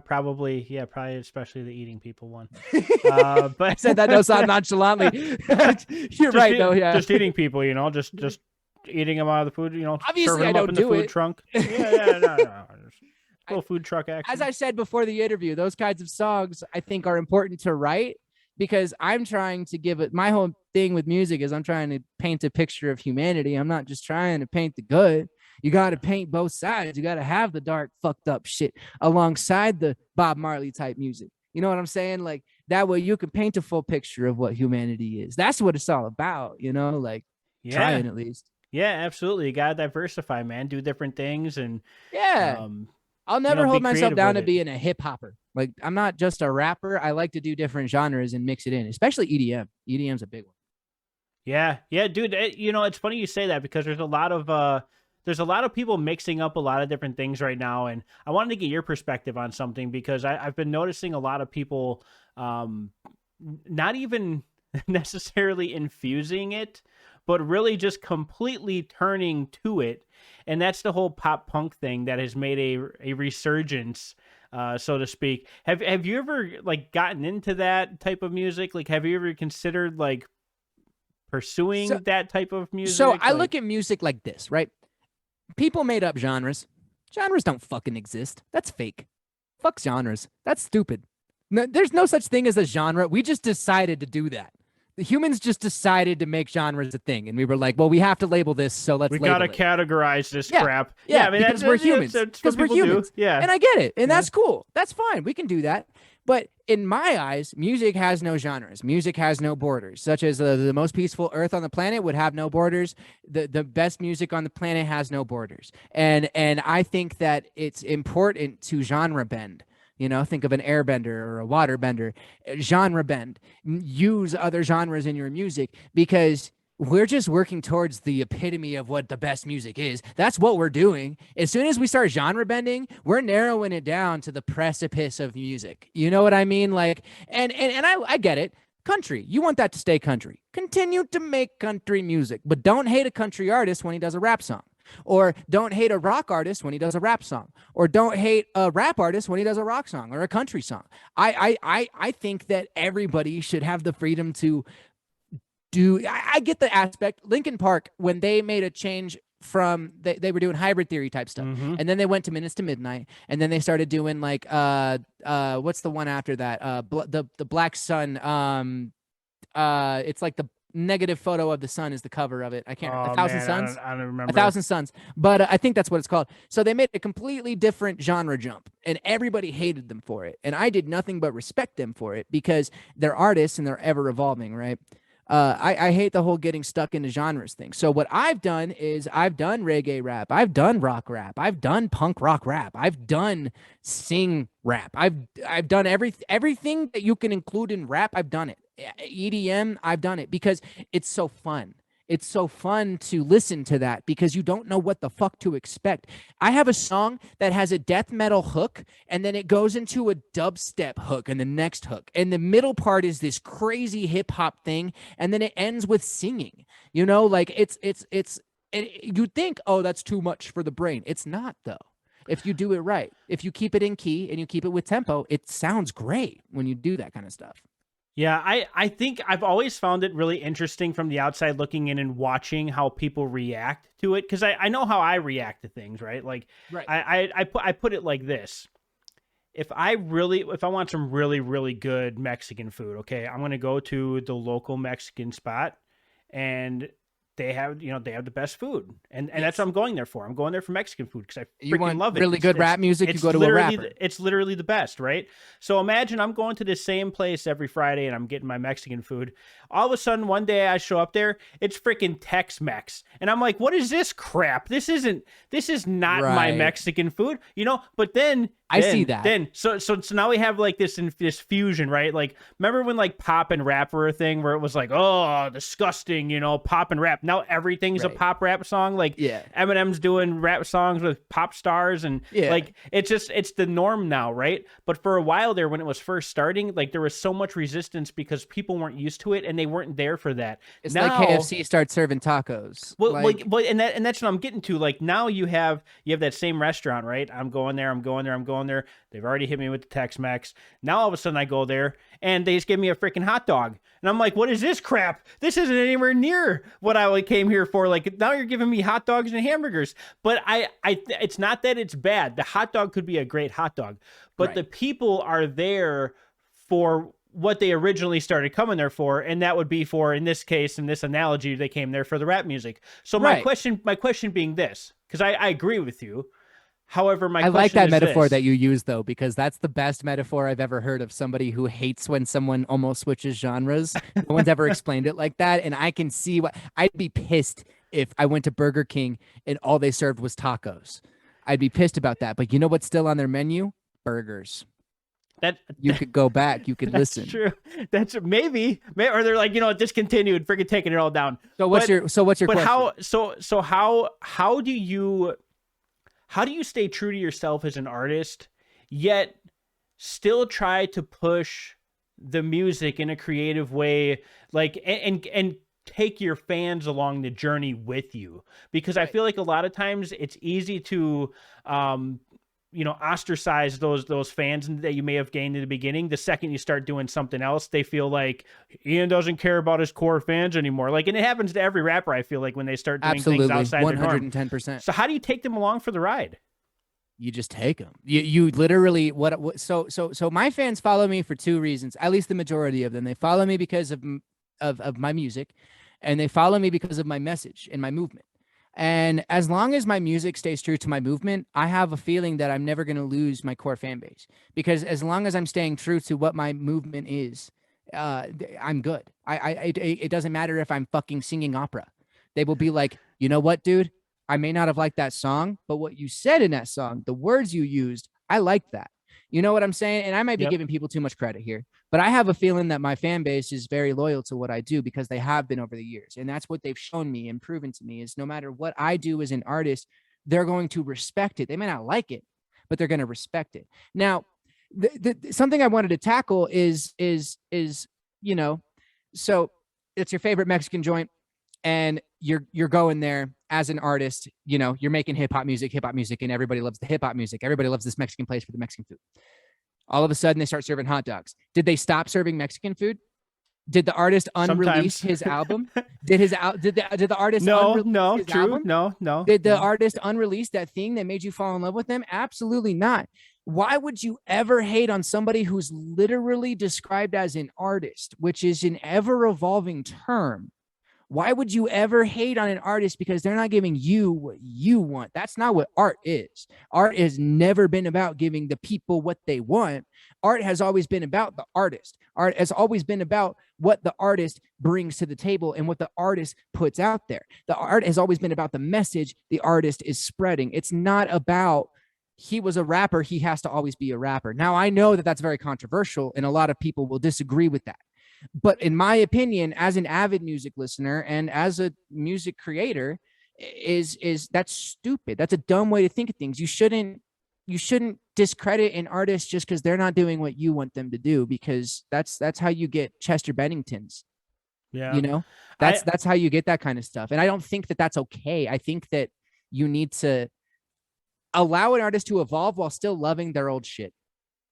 probably, yeah, probably especially the eating people one. But I said that no so nonchalantly. You're right, though. Yeah, just eating people, just eating them out of the food, obviously serving I them up don't in the do food it. trunk. Yeah, no. Little food truck action. As I said before the interview, those kinds of songs I think are important to write, because I'm trying to give it, my whole thing with music is I'm trying to paint a picture of humanity. I'm not just trying to paint the good. You got to paint both sides. You got to have the dark, fucked up shit alongside the Bob Marley type music. You know what I'm saying? Like that way you can paint a full picture of what humanity is. That's what it's all about, like trying at least. Yeah, absolutely. You got to diversify, man. Do different things. And yeah. I'll never hold myself down to being a hip hopper. Like I'm not just a rapper. I like to do different genres and mix it in, especially EDM. EDM's a big one. Yeah, dude. It's funny you say that, because there's a lot of people mixing up a lot of different things right now, and I wanted to get your perspective on something, because I've been noticing a lot of people not even necessarily infusing it, but really just completely turning to it. And that's the whole pop punk thing that has made a resurgence, so to speak. Have you ever like gotten into that type of music? Like, have you ever considered like pursuing that type of music? So I look at music like this, right? People made up genres. Genres don't fucking exist. That's fake. Fuck genres. That's stupid. No, there's no such thing as a genre. We just decided to do that. The humans just decided to make genres a thing, and we were like, well, we have to label this, so we gotta categorize this crap. Yeah, I mean, because we're humans. Because we're humans. Yeah, and I get it, and that's cool. That's fine. We can do that. But in my eyes, music has no genres. Music has no borders. Such as the most peaceful earth on the planet would have no borders. The best music on the planet has no borders. And I think that it's important to genre bend. Think of an airbender or a waterbender. Genre bend. Use other genres in your music, because we're just working towards the epitome of what the best music is. That's what we're doing. As soon as we start genre bending, we're narrowing it down to the precipice of music. You know what I mean? Like, and I get it. Country, you want that to stay country. Continue to make country music, but don't hate a country artist when he does a rap song. Or don't hate a rock artist when he does a rap song. Or don't hate a rap artist when he does a rock song or a country song. I think that everybody should have the freedom to do. I get the aspect. Linkin Park, when they made a change from they were doing hybrid theory type stuff, and then they went to Minutes to Midnight, and then they started doing like what's the one after that? The Black Sun. It's like the negative photo of the sun is the cover of it. I can't. 1,000 Suns. I don't remember. 1,000 Suns. But I think that's what it's called. So they made a completely different genre jump, and everybody hated them for it. And I did nothing but respect them for it, because they're artists and they're ever evolving, right? I hate the whole getting stuck into genres thing. So what I've done is I've done reggae rap, I've done rock rap, I've done punk rock rap, I've done sing rap, I've done everything that you can include in rap. I've done it. EDM, I've done it, because it's so fun. It's so fun to listen to that, because you don't know what the fuck to expect. I have a song that has a death metal hook, and then it goes into a dubstep hook and the next hook. And the middle part is this crazy hip hop thing, and then it ends with singing. Like it's you think, oh, that's too much for the brain. It's not, though. If you do it right, if you keep it in key and you keep it with tempo, it sounds great when you do that kind of stuff. Yeah, I think I've always found it really interesting from the outside looking in and watching how people react to it, because I know how I react to things, right? Like, right. I put it like this. If I want some really, really good Mexican food, okay, I'm going to go to the local Mexican spot, and they have the best food, and that's what I'm going there for. I'm going there for Mexican food, because I freaking love it. Really good rap music, you go to a rapper. It's literally the best, right? So imagine I'm going to the same place every Friday and I'm getting my Mexican food. All of a sudden, one day I show up there, it's freaking Tex-Mex, and I'm like, what is this crap? This is not my Mexican food, But then I see that. So now we have like this fusion, right? Like, remember when like pop and rap were a thing, where it was like, oh, disgusting, pop and rap. Now everything's a Right. pop rap song. Like, Yeah. Eminem's doing rap songs with pop stars, and Yeah. like it's the norm now, right? But for a while there, when it was first starting, like there was so much resistance because people weren't used to it and they weren't there for that. It's now, like KFC starts serving tacos. well, Like, and that's what I'm getting to. Like, now you have that same restaurant, right? I'm going there. They've already hit me with the Tex-Mex. Now all of a sudden I go there and they just give me a freaking hot dog, and I'm like, what is this crap? This isn't anywhere near what I came here for. Like, now you're giving me hot dogs and hamburgers. But it's not that it's bad. The hot dog could be a great hot dog, but Right. the people are there for what they originally started coming there for, and that would be for, in this case, in this analogy, they came there for the rap music. So my Right. question being this, because I agree with you. However, my I question like that is metaphor this. that you use, though, because that's the best metaphor I've ever heard of somebody who hates when someone almost switches genres. No one's ever explained it like that. And I can see what I'd be pissed if I went to Burger King and all they served was tacos. I'd be pissed about that. But you know what's still on their menu? Burgers. You could go back. You could listen. That's true. That's maybe, or they're like, discontinued, freaking taking it all down. So what's your But question? how do you stay true to yourself as an artist, yet still try to push the music in a creative way, like, and take your fans along the journey with you? Because I feel like a lot of times it's easy to ostracize those fans that you may have gained in the beginning. The second you start doing something else, they feel like Ian doesn't care about his core fans anymore. Like, and it happens to every rapper, I feel like, when they start doing things outside their norm. 110%. So how do you take them along for the ride? You just take them. You literally so my fans follow me for two reasons. At least the majority of them. They follow me because of my music, and they follow me because of my message and my movement. And as long as my music stays true to my movement, I have a feeling that I'm never going to lose my core fan base, because as long as I'm staying true to what my movement is, I'm good. It doesn't matter if I'm fucking singing opera. They will be like, you know what, dude? I may not have liked that song, but what you said in that song, the words you used, I liked that. You know what I'm saying? And I might be giving people too much credit here, but I have a feeling that my fan base is very loyal to what I do because they have been over the years. And that's what they've shown me and proven to me is no matter what I do as an artist, they're going to respect it. They may not like it, but they're going to respect it. Now, something I wanted to tackle is, so it's your favorite Mexican joint and you're going there as an artist, you're making hip hop music, and everybody loves the hip hop music. Everybody loves this Mexican place for the Mexican food. All of a sudden they start serving hot dogs. Did they stop serving Mexican food? Did the artist unrelease his album? Did the artist no, his true, album? no. Did the artist unrelease that thing that made you fall in love with them? Absolutely not. Why would you ever hate on somebody who's literally described as an artist, which is an ever-evolving term? Why would you ever hate on an artist because they're not giving you what you want? That's not what art is. Art has never been about giving the people what they want. Art has always been about the artist. Art has always been about what the artist brings to the table and what the artist puts out there. The art has always been about the message the artist is spreading. It's not about he was a rapper, he has to always be a rapper. Now, I know that that's very controversial and a lot of people will disagree with that. But in my opinion, as an avid music listener and as a music creator, is that's stupid. That's a dumb way to think of things. You shouldn't discredit an artist just because they're not doing what you want them to do, because that's how you get Chester Benningtons. Yeah. That's how you get that kind of stuff. And I don't think that that's okay. I think that you need to allow an artist to evolve while still loving their old shit.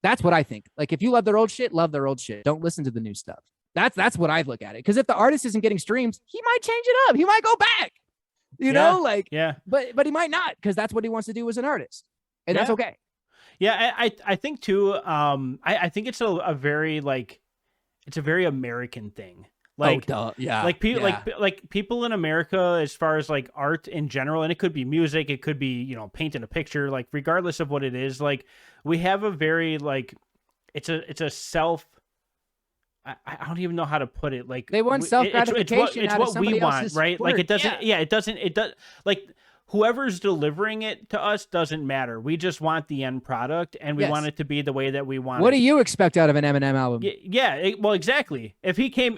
That's what I think. Like, if you love their old shit, love their old shit. Don't listen to the new stuff. That's what I look at it. Because if the artist isn't getting streams, he might change it up. He might go back. But he might not, because that's what he wants to do as an artist, and that's okay. Yeah, I think too. I think it's a very it's a very American thing. Like, people in America, as far as like art in general, and it could be music, it could be painting a picture. Like, regardless of what it is, like, we have a very it's a self. I don't even know how to put it. Like, they want self gratification. It's what we want, right? Like, it doesn't. Yeah, it does. Like, whoever's delivering it to us doesn't matter. We just want the end product, and we want it to be the way that we want What it. do you expect out of an Eminem album? Yeah, well, exactly. If he came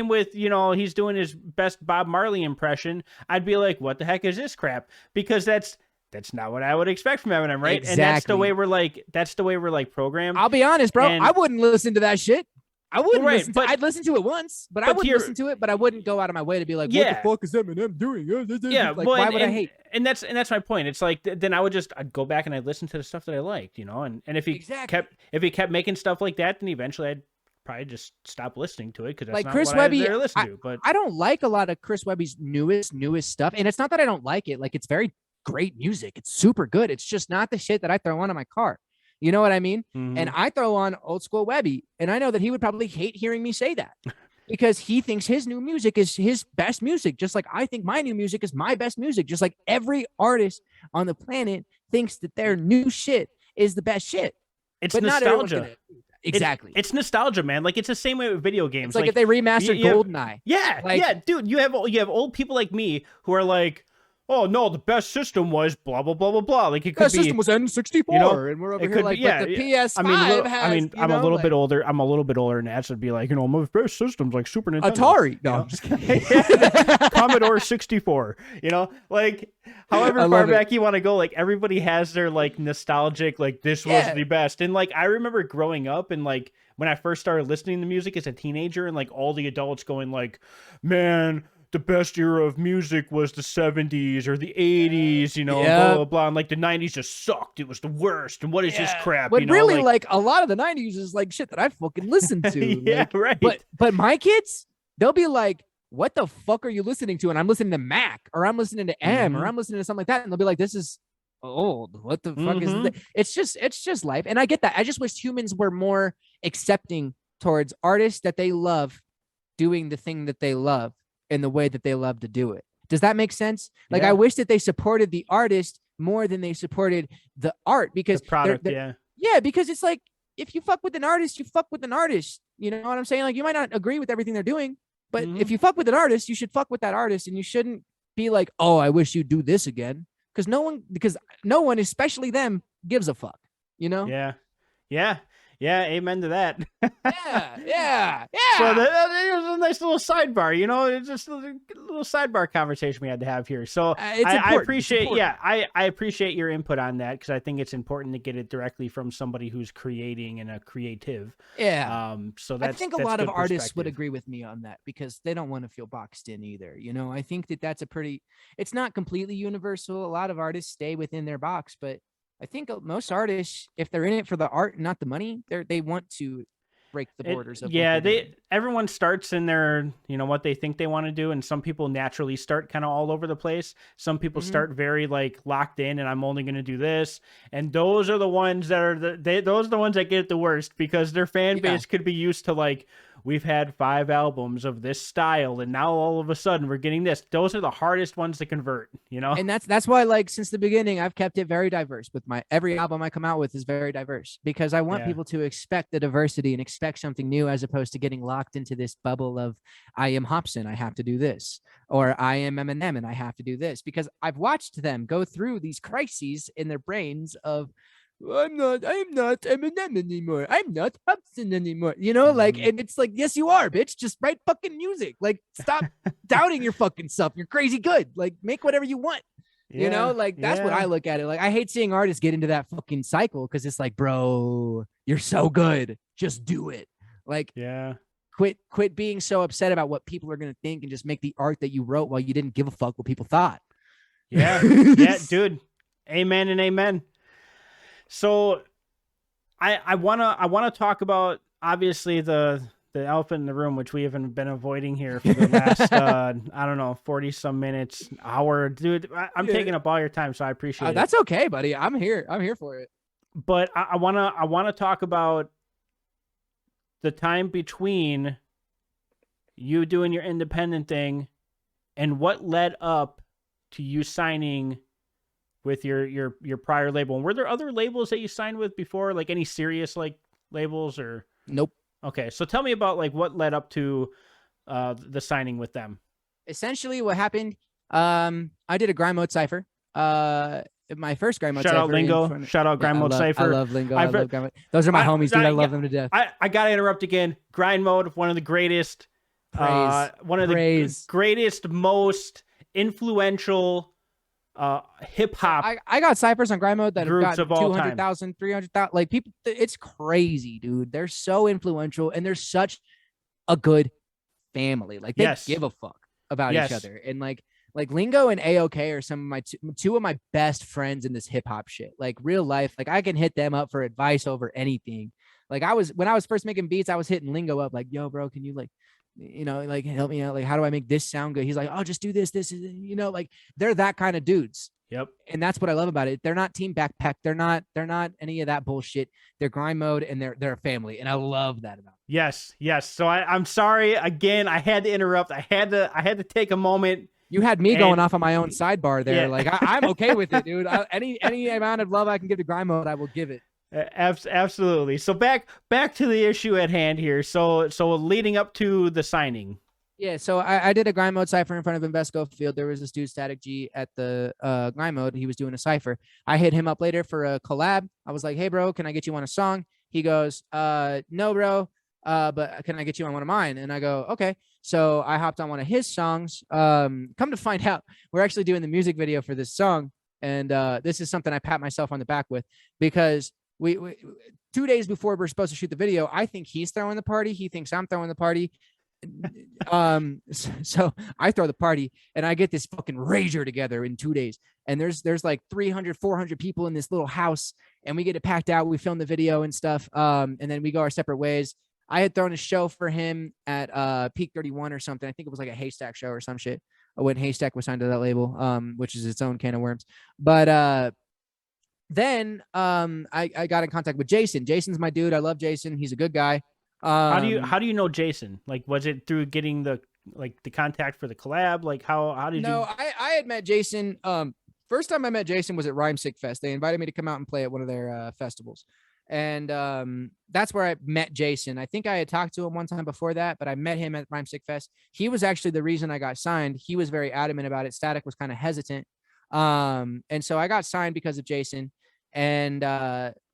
with, he's doing his best Bob Marley impression, I'd be like, what the heck is this crap? Because that's not what I would expect from Eminem, right? Exactly. And that's the way we're like programmed. I'll be honest, bro. I wouldn't listen to that shit. I wouldn't listen to it. I'd listen to it once, but I wouldn't listen to it, but I wouldn't go out of my way to be like, what the fuck is Eminem doing? Yeah, like, why would I hate? And that's my point. It's like, then I'd go back and I'd listen to the stuff that I liked, and if he kept making stuff like that, then eventually I'd probably just stop listening to it, because that's like not Chris what Webby, I listen to. But I don't like a lot of Chris Webby's newest stuff, and it's not that I don't like it. Like, it's very great music. It's super good. It's just not the shit that I throw on in my car. You know what I mean? Mm-hmm. And I throw on old school Webby, and I know that he would probably hate hearing me say that because he thinks his new music is his best music, just like I think my new music is my best music, just like every artist on the planet thinks that their new shit is the best shit. It's nostalgia. Exactly. It's nostalgia, man. Like, it's the same way with video games. It's like if they remastered GoldenEye. Yeah, dude. You have old people like me who are like, oh no, the best system was blah blah blah blah blah. Like, it could be, system was N64, and we're over here like, but the PS5 has. I'm a little bit older. I'm a little bit older than that, so it'd be like, my best system's like Super Nintendo, Atari. No, I'm just kidding. Commodore 64. Like, however far back you want to go, like, everybody has their like nostalgic, like, this was the best. And like, I remember growing up and like when I first started listening to music as a teenager, and like all the adults going like, man, the best era of music was the 70s or the 80s, blah, blah, blah. And like the 90s just sucked. It was the worst. And what is this crap? But really, like, a lot of the 90s is like shit that I fucking listened to. Right. But my kids, they'll be like, what the fuck are you listening to? And I'm listening to Mac, or I'm listening to M, or I'm listening to something like that. And they'll be like, this is old. What the fuck is this? It's just life. And I get that. I just wish humans were more accepting towards artists that they love doing the thing that they love in the way that they love to do it. Does that make sense? Like, I wish that they supported the artist more than they supported the art, because the product, because it's like, if you fuck with an artist, you fuck with an artist. You know what I'm saying? Like, you might not agree with everything they're doing, but if you fuck with an artist, you should fuck with that artist, and you shouldn't be like, oh, I wish you'd do this again, because no one, especially them, gives a fuck. Yeah, amen to that. Yeah. So that was a nice little sidebar, it's just a little sidebar conversation we had to have here. So I appreciate, I appreciate your input on that, because I think it's important to get it directly from somebody who's creating and a creative. Yeah. So I think a lot of artists would agree with me on that, because they don't want to feel boxed in either. I think that's it's not completely universal. A lot of artists stay within their box, but I think most artists, if they're in it for the art and not the money, they want to break the borders of everyone starts in their what they think they want to do, and some people naturally start kind of all over the place. Some people start very like locked in, and I'm only going to do this, and those are the ones that are those are the ones that get it the worst, because their fan base could be used to like, we've had 5 albums of this style, and now all of a sudden we're getting this. Those are the hardest ones to convert, And that's why, like, since the beginning, I've kept it very diverse. With every album I come out with is very diverse, because I want people to expect the diversity and expect something new, as opposed to getting locked into this bubble of, I am Hobson, I have to do this, or I am Eminem and I have to do this, because I've watched them go through these crises in their brains of, I'm not Eminem anymore. I'm not Hobson anymore. Like, and it's like, yes, you are, bitch. Just write fucking music. Like, stop doubting your fucking self. You're crazy good. Like, make whatever you want. That's what I look at it. Like, I hate seeing artists get into that fucking cycle, because it's like, bro, you're so good. Just do it. Like, quit being so upset about what people are gonna think, and just make the art that you wrote while you didn't give a fuck what people thought. Yeah, dude. Amen and amen. So I wanna talk about, obviously, the elephant in the room, which we haven't been avoiding here for the last 40 some minutes, hour. Dude, I'm taking up all your time, so I appreciate it. That's okay, buddy. I'm here for it. But I wanna talk about the time between you doing your independent thing and what led up to you signing with your prior label. And were there other labels that you signed with before, like any serious like labels, or? Nope. Okay, so tell me about like what led up to the signing with them. Essentially what happened, I did a Grime mode cipher my first Grime Mode Shout out Cypher Lingo. Shout out Grime Mode Cypher. I love Lingo. I love Grime Mode. Those are my homies, dude. I love them to death. I gotta interrupt again. Grind Mode, one of the greatest, Praise. the greatest, most influential hip hop. I got ciphers on Grime Mode that have gotten of all 200,000, 300,000. Like people, it's crazy, dude. They're so influential and they're such a good family. Like they give a fuck about each other. And like Lingo and AOK are some of my two of my best friends in this hip hop shit. Like real life, like I can hit them up for advice over anything. Like when I was first making beats, I was hitting Lingo up like, yo, bro, can you like, you know, like help me out? Like, how do I make this sound good? He's like, oh, just do this, you know, like they're that kind of dudes. Yep. And that's what I love about it. They're not Team Backpack. They're not any of that bullshit. They're Grime Mode and they're a family. And I love that about them. Yes. So I'm sorry again. I had to interrupt. I had to take a moment. You had me going off on my own sidebar there. Yeah. Like I'm okay with it, dude. Any amount of love I can give to Grime Mode, I will give it. Absolutely. So back to the issue at hand here. So leading up to the signing. Yeah, so I did a Grime Mode cypher in front of Invesco Field. There was this dude, Static G, at the Grime Mode. He was doing a cypher. I hit him up later for a collab. I was like, hey, bro, can I get you on a song? He goes, no, bro, but can I get you on one of mine? And I go, okay. So I hopped on one of his songs. Come to find out, we're actually doing the music video for this song. And this is something I pat myself on the back with because we 2 days before we're supposed to shoot the video, I think he's throwing the party. He thinks I'm throwing the party. So I throw the party and I get this fucking rager together in 2 days. And there's like 300, 400 people in this little house and we get it packed out. We film the video and stuff. And then we go our separate ways. I had thrown a show for him at Peak 31 or something. I think it was like a Haystack show or some shit. When Haystack was signed to that label, which is its own can of worms. But then I got in contact with Jason. Jason's my dude. I love Jason. He's a good guy. How do you know Jason? Like, was it through getting the contact for the collab? Like, how did you? No, I had met Jason. First time I met Jason was at Rhymesick Fest. They invited me to come out and play at one of their festivals, and that's where I met Jason. I think I had talked to him one time before that, but I met him at Rhymesick Fest. He was actually the reason I got signed. He was very adamant about it. Static was kind of hesitant, and so I got signed because of Jason, and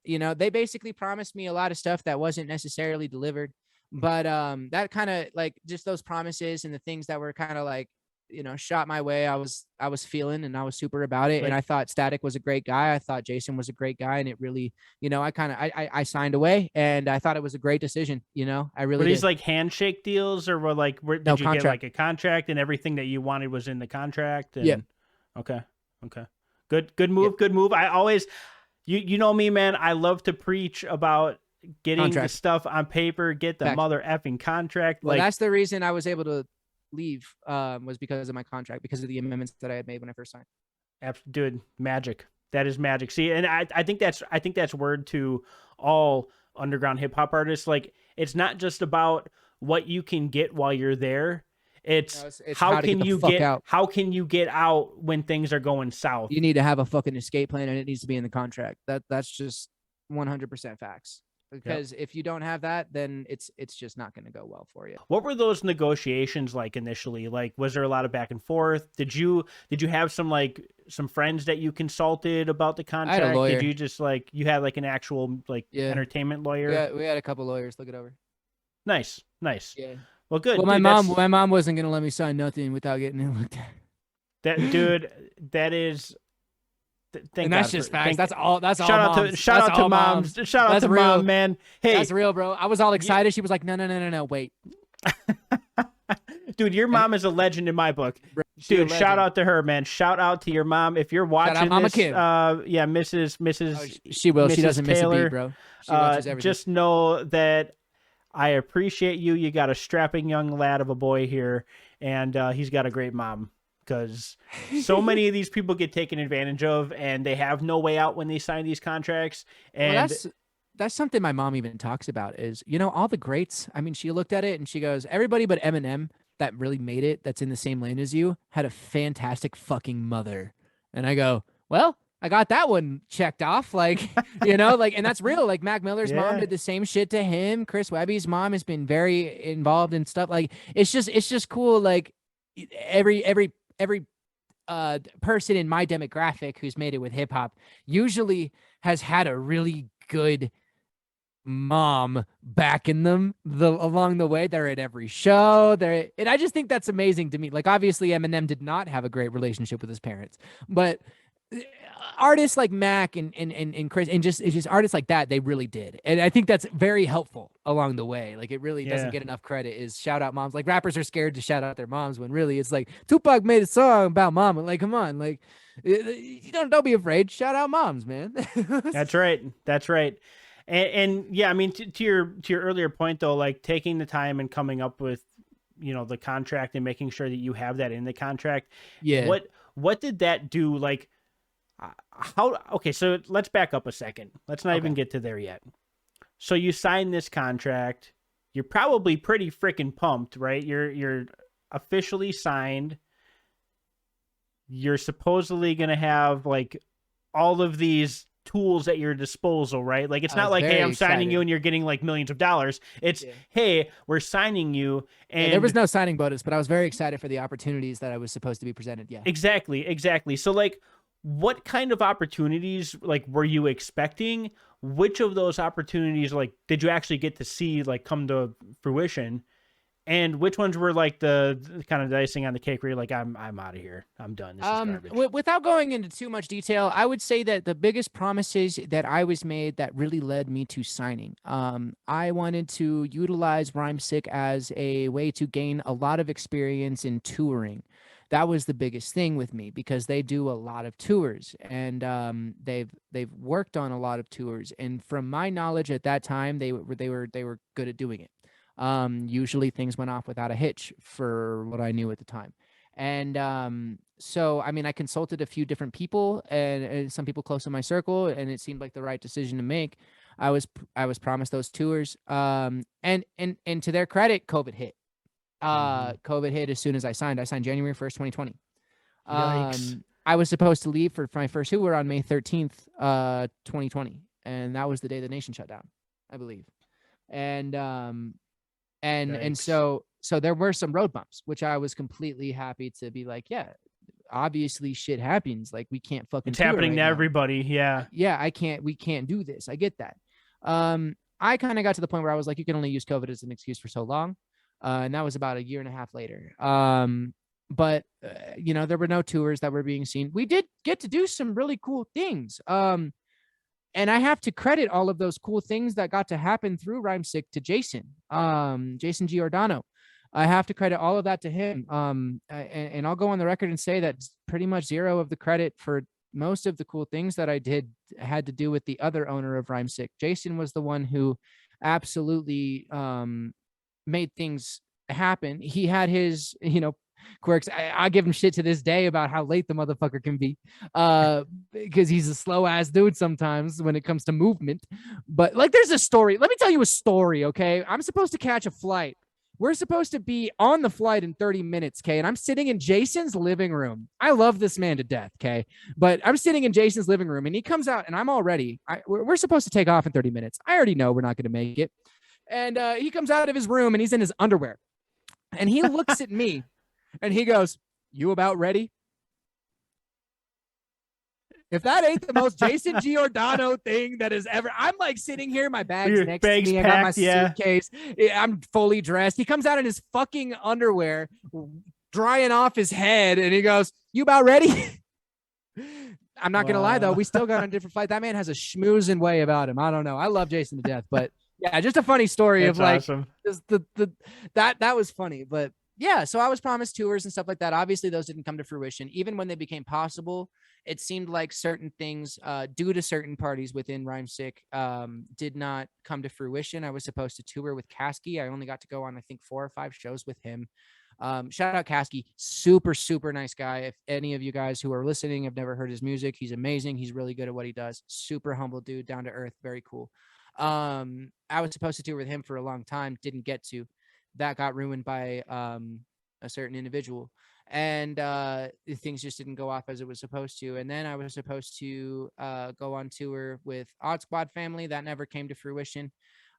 you know, they basically promised me a lot of stuff that wasn't necessarily delivered, but that kind of like just those promises and the things that were kind of like, you know, shot my way. I was feeling and I was super about it. Right. And I thought Static was a great guy. I thought Jason was a great guy. And it really, you know, I signed away and I thought it was a great decision. You know, I really Were these like handshake deals or did you contract. get like a contract and everything that you wanted was in the contract? And... Yeah. Okay. Good move. Yeah. Good move. I always... You know me, man. I love to preach about getting the stuff on paper, get the mother effing contract. Well, that's the reason I was able to leave, was because of my contract, because of the amendments that I had made when I first signed. Dude, magic. That is magic. See, and I think that's word to all underground hip hop artists. Like, it's not just about what you can get while you're there. It's how can you get out when things are going south? You need to have a fucking escape plan and it needs to be in the contract. That's just 100% facts. Because if you don't have that, then it's just not going to go well for you. What were those negotiations like initially? Like, was there a lot of back and forth? Did you have some friends that you consulted about the contract? I had a lawyer. Did you just you had like an actual entertainment lawyer? Yeah, we had a couple lawyers look it over. Nice. Yeah. Well, good. Well, my mom wasn't gonna let me sign nothing without getting it looked at. That is. And that's just facts. That's all. Shout out to moms. Shout out to mom, man. Hey, that's real, bro. I was all excited. She was like, no, wait. Dude, your mom is a legend in my book. Dude, shout out to her, man. Shout out to your mom if you're watching Mama this. Kim. Yeah, Mrs. Oh, she will. Mrs. She doesn't Taylor, miss a beat, bro. She watches everything. Just know that I appreciate you. You got a strapping young lad of a boy here, and he's got a great mom. Because so many of these people get taken advantage of, and they have no way out when they sign these contracts. And that's something my mom even talks about. Is all the greats. I mean, she looked at it and she goes, everybody but Eminem that really made it, that's in the same lane as you, had a fantastic fucking mother. And I go, well, I got that one checked off. And that's real. Like Mac Miller's mom did the same shit to him. Chris Webby's mom has been very involved in stuff. Like it's just cool. Like every person in my demographic who's made it with hip hop usually has had a really good mom backing them along the way. They're at every show. And I just think that's amazing to me. Like, obviously, Eminem did not have a great relationship with his parents, but artists like Mac and Chris and just artists like that, they really did. And I think that's very helpful along the way. Like, it really doesn't get enough credit is shout out moms. Like, rappers are scared to shout out their moms when really it's like Tupac made a song about mom. Like, come on, like, you don't be afraid. Shout out moms, man. That's right. That's right. And yeah, I mean, to your earlier point though, like taking the time and coming up with, the contract and making sure that you have that in the contract. Yeah. What did that do? Like, okay, so let's back up a second. Let's not even get to there yet. So you sign this contract. You're probably pretty freaking pumped, right? You're officially signed. You're supposedly going to have like all of these tools at your disposal, right? Like, it's not like, hey, I'm signing you and you're getting like millions of dollars. It's, hey, we're signing you. And there was no signing bonus, but I was very excited for the opportunities that I was supposed to be presented. Yeah, exactly. So like, what kind of opportunities like were you expecting? Which of those opportunities like did you actually get to see like come to fruition? And which ones were like the kind of icing on the cake where you're like, I'm out of here. I'm done. This is garbage. Without going into too much detail, I would say that the biggest promises that I was made that really led me to signing. I wanted to utilize Rhymesick as a way to gain a lot of experience in touring. That was the biggest thing with me because they do a lot of tours and they've worked on a lot of tours. And from my knowledge at that time, they were good at doing it. Usually things went off without a hitch for what I knew at the time. And so, I mean, I consulted a few different people and some people close in my circle, and it seemed like the right decision to make. I was promised those tours. And to their credit, COVID hit. COVID hit as soon as I signed. I signed January 1st, 2020. Yikes. I was supposed to leave for my first tour on May 13th, 2020. And that was the day the nation shut down, I believe. And so there were some road bumps, which I was completely happy to be like, yeah, obviously shit happens. Like, we can't fucking. It's happening to everybody. Yeah. Yeah. We can't do this. I get that. I kind of got to the point where I was like, you can only use COVID as an excuse for so long. And that was about a year and a half later. But there were no tours that were being seen. We did get to do some really cool things. And I have to credit all of those cool things that got to happen through Rhymesick to Jason, Jason Giordano. I have to credit all of that to him. And I'll go on the record and say that pretty much zero of the credit for most of the cool things that I did had to do with the other owner of Rhymesick. Jason was the one who absolutely made things happen. He had his, quirks. I give him shit to this day about how late the motherfucker can be, because he's a slow ass dude sometimes when it comes to movement. But like, there's a story. Let me tell you a story, okay? I'm supposed to catch a flight. We're supposed to be on the flight in 30 minutes, okay? And I'm sitting in Jason's living room. I love this man to death, okay? But I'm sitting in Jason's living room, and he comes out, and I'm all ready. We're supposed to take off in 30 minutes. I already know we're not going to make it. And he comes out of his room, and he's in his underwear. And he looks at me. And he goes, "You about ready?" If that ain't the most Jason Giordano thing that is ever, I'm like sitting here, my bag's next to me. I got my suitcase. I'm fully dressed. He comes out in his fucking underwear, drying off his head. And he goes, "You about ready?" I'm not going to lie, though. We still got on a different flight. That man has a schmoozing way about him. I don't know. I love Jason to death. But yeah, just a funny story. That's of like, awesome. That was funny. But yeah, so I was promised tours and stuff like that. Obviously, those didn't come to fruition. Even when they became possible, it seemed like certain things, due to certain parties within Rhymesick, did not come to fruition. I was supposed to tour with Kasky. I only got to go on, I think, 4 or 5 shows with him. Shout out Kasky. Super, super nice guy. If any of you guys who are listening have never heard his music, he's amazing. He's really good at what he does. Super humble dude, down to earth, very cool. I was supposed to tour with him for a long time, didn't get to. That got ruined by a certain individual, and things just didn't go off as it was supposed to. And then I was supposed to go on tour with Odd Squad Family. That never came to fruition.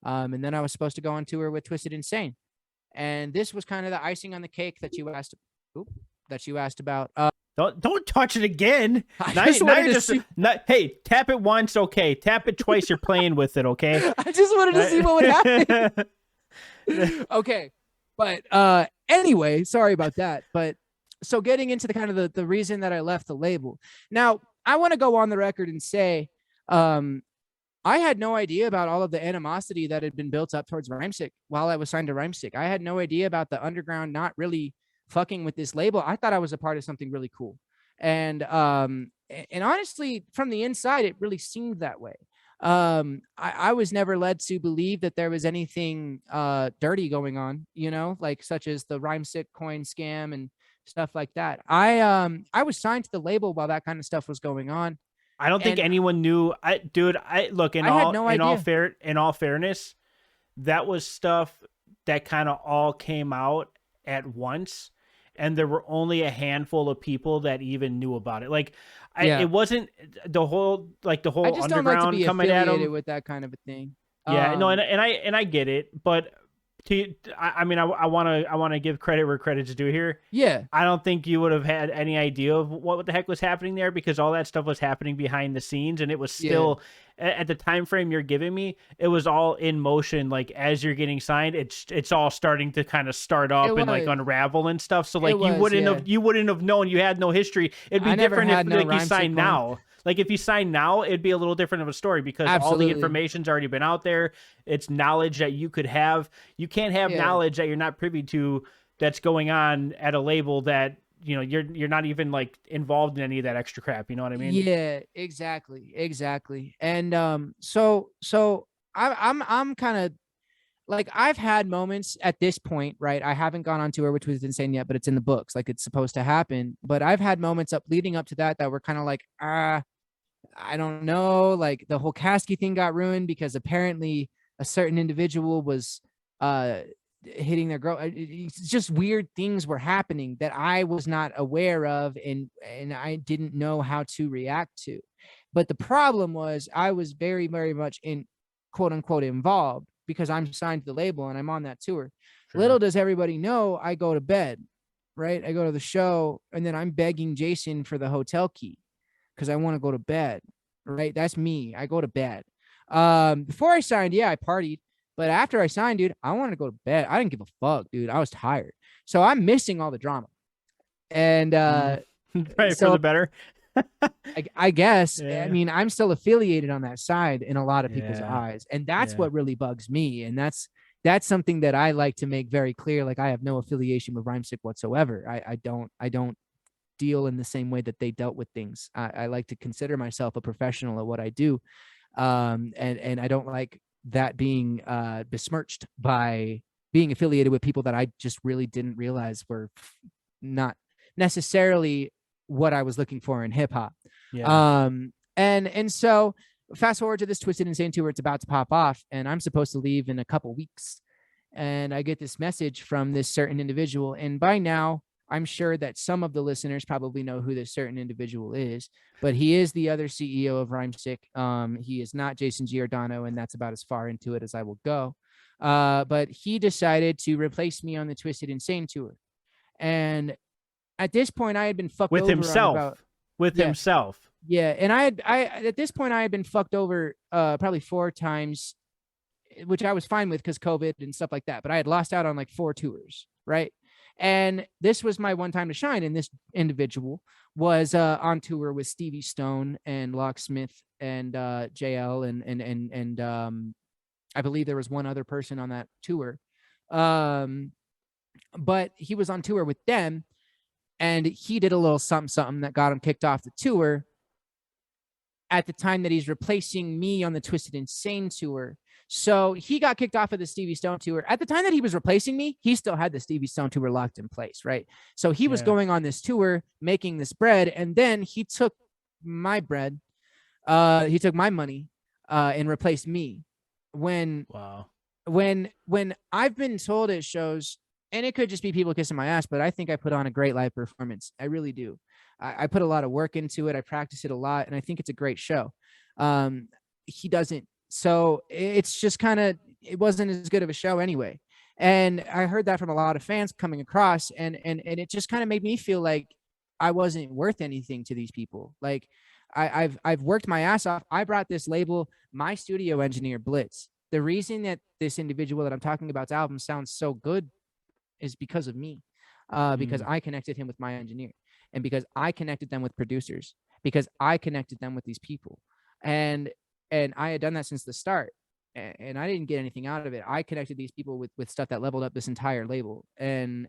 And then I was supposed to go on tour with Twisted Insane. And this was kind of the icing on the cake that you asked about. Don't touch it again. I Now wanted you're to just see. hey, tap it once, okay. Tap it twice, you're playing with it, okay? I just wanted to see what would happen. Okay, but anyway, sorry about that. But so getting into the kind of the reason that I left the label. Now, I want to go on the record and say, I had no idea about all of the animosity that had been built up towards Rhymesick while I was signed to Rhymesick. I had no idea about the underground not really fucking with this label. I thought I was a part of something really cool. And honestly, from the inside, it really seemed that way. I was never led to believe that there was anything dirty going on, you know, like such as the Rhymesick coin scam and stuff like that. I was signed to the label while that kind of stuff was going on. I don't think And anyone knew. I look I had no idea. in all fairness, that was stuff that kind of all came out at once, and there were only a handful of people that even knew about it. Like, Yeah. it wasn't the whole I whole just don't like to underground be coming at affiliated them. with that kind of a thing. Yeah, no, and I get it, but I mean, I want to give credit where credit's due here. Yeah. I don't think you would have had any idea of what the heck was happening there, because all that stuff was happening behind the scenes, and it was still at the time frame you're giving me, it was all in motion. Like, as you're getting signed, it's all starting to kind of start up and like unravel and stuff. So like you wouldn't have known. You had no history. It'd be different if like you signed now. Like, if you sign now, it'd be a little different of a story, because all the information's already been out there. It's knowledge that you could have. You can't have knowledge that you're not privy to, that's going on at a label that, you know, you're not even like involved in any of that extra crap. You know what I mean? Yeah, exactly. And so I'm kind of like, I've had moments at this point, right? I haven't gone on tour, which was insane yet, but it's in the books, like it's supposed to happen. But I've had moments leading up to that were kind of like, I don't know, like the whole Kasky thing got ruined because apparently a certain individual was hitting their girl. It's just weird things were happening that I was not aware of, and I didn't know how to react to. But the problem was I was very, very much in quote unquote involved because I'm signed to the label and I'm on that tour. Sure. Little does everybody know, I go to bed, right? I go to the show and then I'm begging Jason for the hotel key because I want to go to bed, right? That's me. I go to bed. Before I signed, I partied. But after I signed, dude, I wanted to go to bed. I didn't give a fuck, dude. I was tired. So I'm missing all the drama. And right, so, for the better. I guess. I mean, I'm still affiliated on that side in a lot of people's eyes. And that's what really bugs me. And that's something that I like to make very clear. Like, I have no affiliation with Rhymesick whatsoever. I don't deal in the same way that they dealt with things. I like to consider myself a professional at what I do. And I don't like that being besmirched by being affiliated with people that I just really didn't realize were not necessarily what I was looking for in hip hop. And so fast forward to this Twisted Insane tour, it's about to pop off, and I'm supposed to leave in a couple weeks. And I get this message from this certain individual, and by now I'm sure that some of the listeners probably know who this certain individual is, but he is the other CEO of Rhymesick. He is not Jason Giordano, and that's about as far into it as I will go. But he decided to replace me on the Twisted Insane tour. And at this point, I had been fucked with over himself. Himself. Yeah, and I at this point I had been fucked over probably 4 times, which I was fine with because COVID and stuff like that. But I had lost out on like 4 tours, right? And this was my one time to shine. And this individual was on tour with Stevie Stone and Locksmith and JL and I believe there was one other person on that tour. But he was on tour with them, and he did a little something that got him kicked off the tour at the time that he's replacing me on the Twisted Insane tour. So he got kicked off of the Stevie Stone tour. At the time that he was replacing me, he still had the Stevie Stone tour locked in place, right? So he was going on this tour, making this bread, and then he took my bread, he took my money, and replaced me. When I've been told at shows, and it could just be people kissing my ass, but I think I put on a great live performance. I really do. I put a lot of work into it. I practice it a lot, and I think it's a great show. He doesn't. So it's just kind of, it wasn't as good of a show anyway. And I heard that from a lot of fans coming across, and it just kind of made me feel like I wasn't worth anything to these people. Like I've worked my ass off. I brought this label, my studio engineer Blitz. The reason that this individual that I'm talking about's album sounds so good is because of me, because I connected him with my engineer, and because I connected them with producers, because I connected them with these people, and I had done that since the start, and I didn't get anything out of it. I connected these people with stuff that leveled up this entire label, and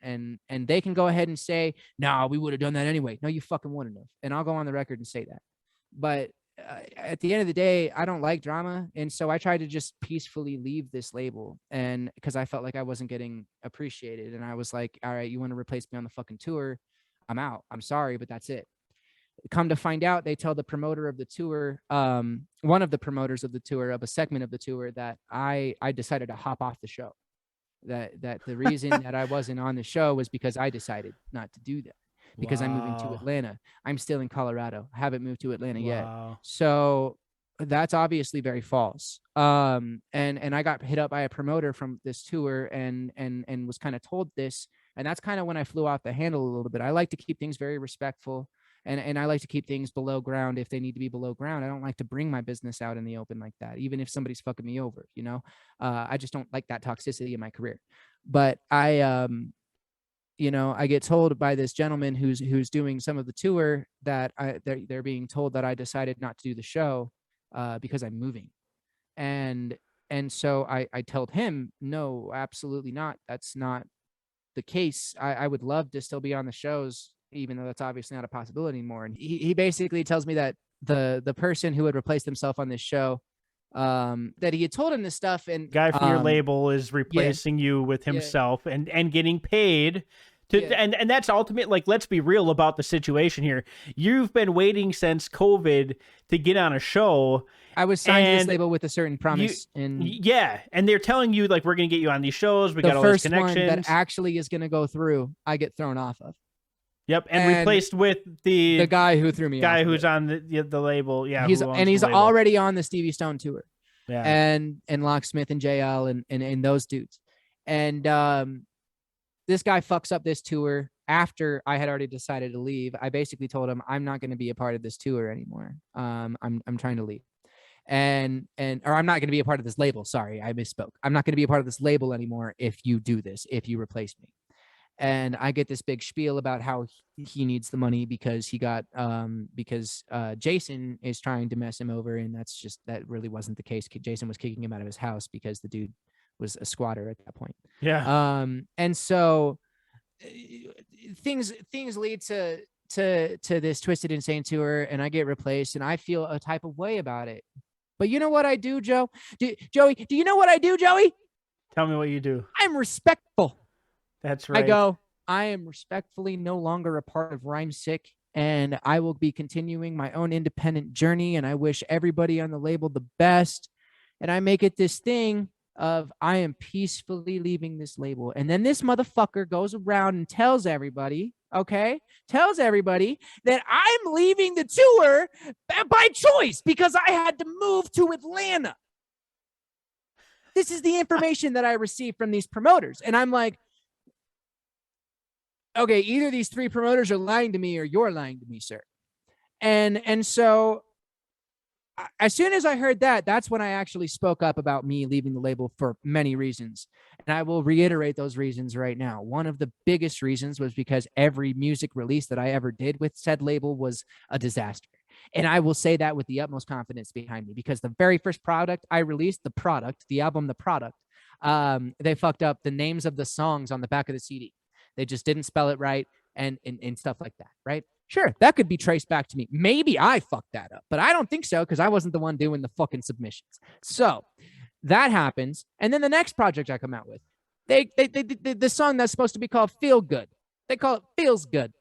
they can go ahead and say, "No, we would have done that anyway." No, you fucking wouldn't have, and I'll go on the record and say that. But at the end of the day, I don't like drama, and so I tried to just peacefully leave this label, and because I felt like I wasn't getting appreciated, and I was like, all right, you want to replace me on the fucking tour, I'm out, I'm sorry, but that's it. Come to find out, they tell the promoter of the tour, one of the promoters of the tour, of a segment of the tour, that I decided to hop off the show, that the reason that I wasn't on the show was because I decided not to do that, because I'm moving to Atlanta. I'm still in Colorado. I haven't moved to Atlanta yet. So that's obviously very false. And I got hit up by a promoter from this tour and was kind of told this. And that's kind of when I flew off the handle a little bit. I like to keep things very respectful. And I like to keep things below ground if they need to be below ground. I don't like to bring my business out in the open like that, even if somebody's fucking me over, you know? I just don't like that toxicity in my career. But you know, I get told by this gentleman who's doing some of the tour that they're being told that I decided not to do the show because I'm moving. And so I told him, no, absolutely not. That's not the case. I would love to still be on the shows, even though that's obviously not a possibility anymore. And he basically tells me that the person who had replaced himself on this show, that he had told him this stuff, and guy from your label is replacing you with himself and getting paid to, and that's ultimate. Like, let's be real about the situation here. You've been waiting since COVID to get on a show. I was signed to this label with a certain promise, and they're telling you, like, we're gonna get you on these shows. We got all these connections. The first one that actually is gonna go through, I get thrown off of. Yep, and replaced with the guy who threw me off. Guy who's on the label. Yeah, he's already on the Stevie Stone tour. Yeah, and Locksmith and JL and those dudes, and this guy fucks up this tour after I had already decided to leave. I basically told him, I'm not going to be a part of this tour anymore. I'm trying to leave, or I'm not going to be a part of this label. Sorry, I misspoke. I'm not going to be a part of this label anymore if you do this, if you replace me. And I get this big spiel about how he needs the money because he got because Jason is trying to mess him over, and that really wasn't the case. Jason was kicking him out of his house because the dude was a squatter at that point. Yeah. And so things lead to this Twisted Insane tour, and I get replaced, and I feel a type of way about it. But you know what I do, Joey? Do you know what I do, Joey? Tell me what you do. I'm respectful. That's right. I am respectfully no longer a part of Rhymesick, and I will be continuing my own independent journey, and I wish everybody on the label the best. And I make it this thing of, I am peacefully leaving this label. And then this motherfucker goes around and tells everybody that I'm leaving the tour by choice because I had to move to Atlanta. This is the information that I received from these promoters. And I'm like, okay, either these three promoters are lying to me or you're lying to me, sir. And so as soon as I heard that, that's when I actually spoke up about me leaving the label for many reasons. And I will reiterate those reasons right now. One of the biggest reasons was because every music release that I ever did with said label was a disaster. And I will say that with the utmost confidence behind me, because the very first product I released, the album, they fucked up the names of the songs on the back of the CD. They just didn't spell it right and stuff like that, right? Sure, that could be traced back to me. Maybe I fucked that up, but I don't think so because I wasn't the one doing the fucking submissions. So that happens. And then the next project I come out with, the song that's supposed to be called Feel Good, they call it Feels Good.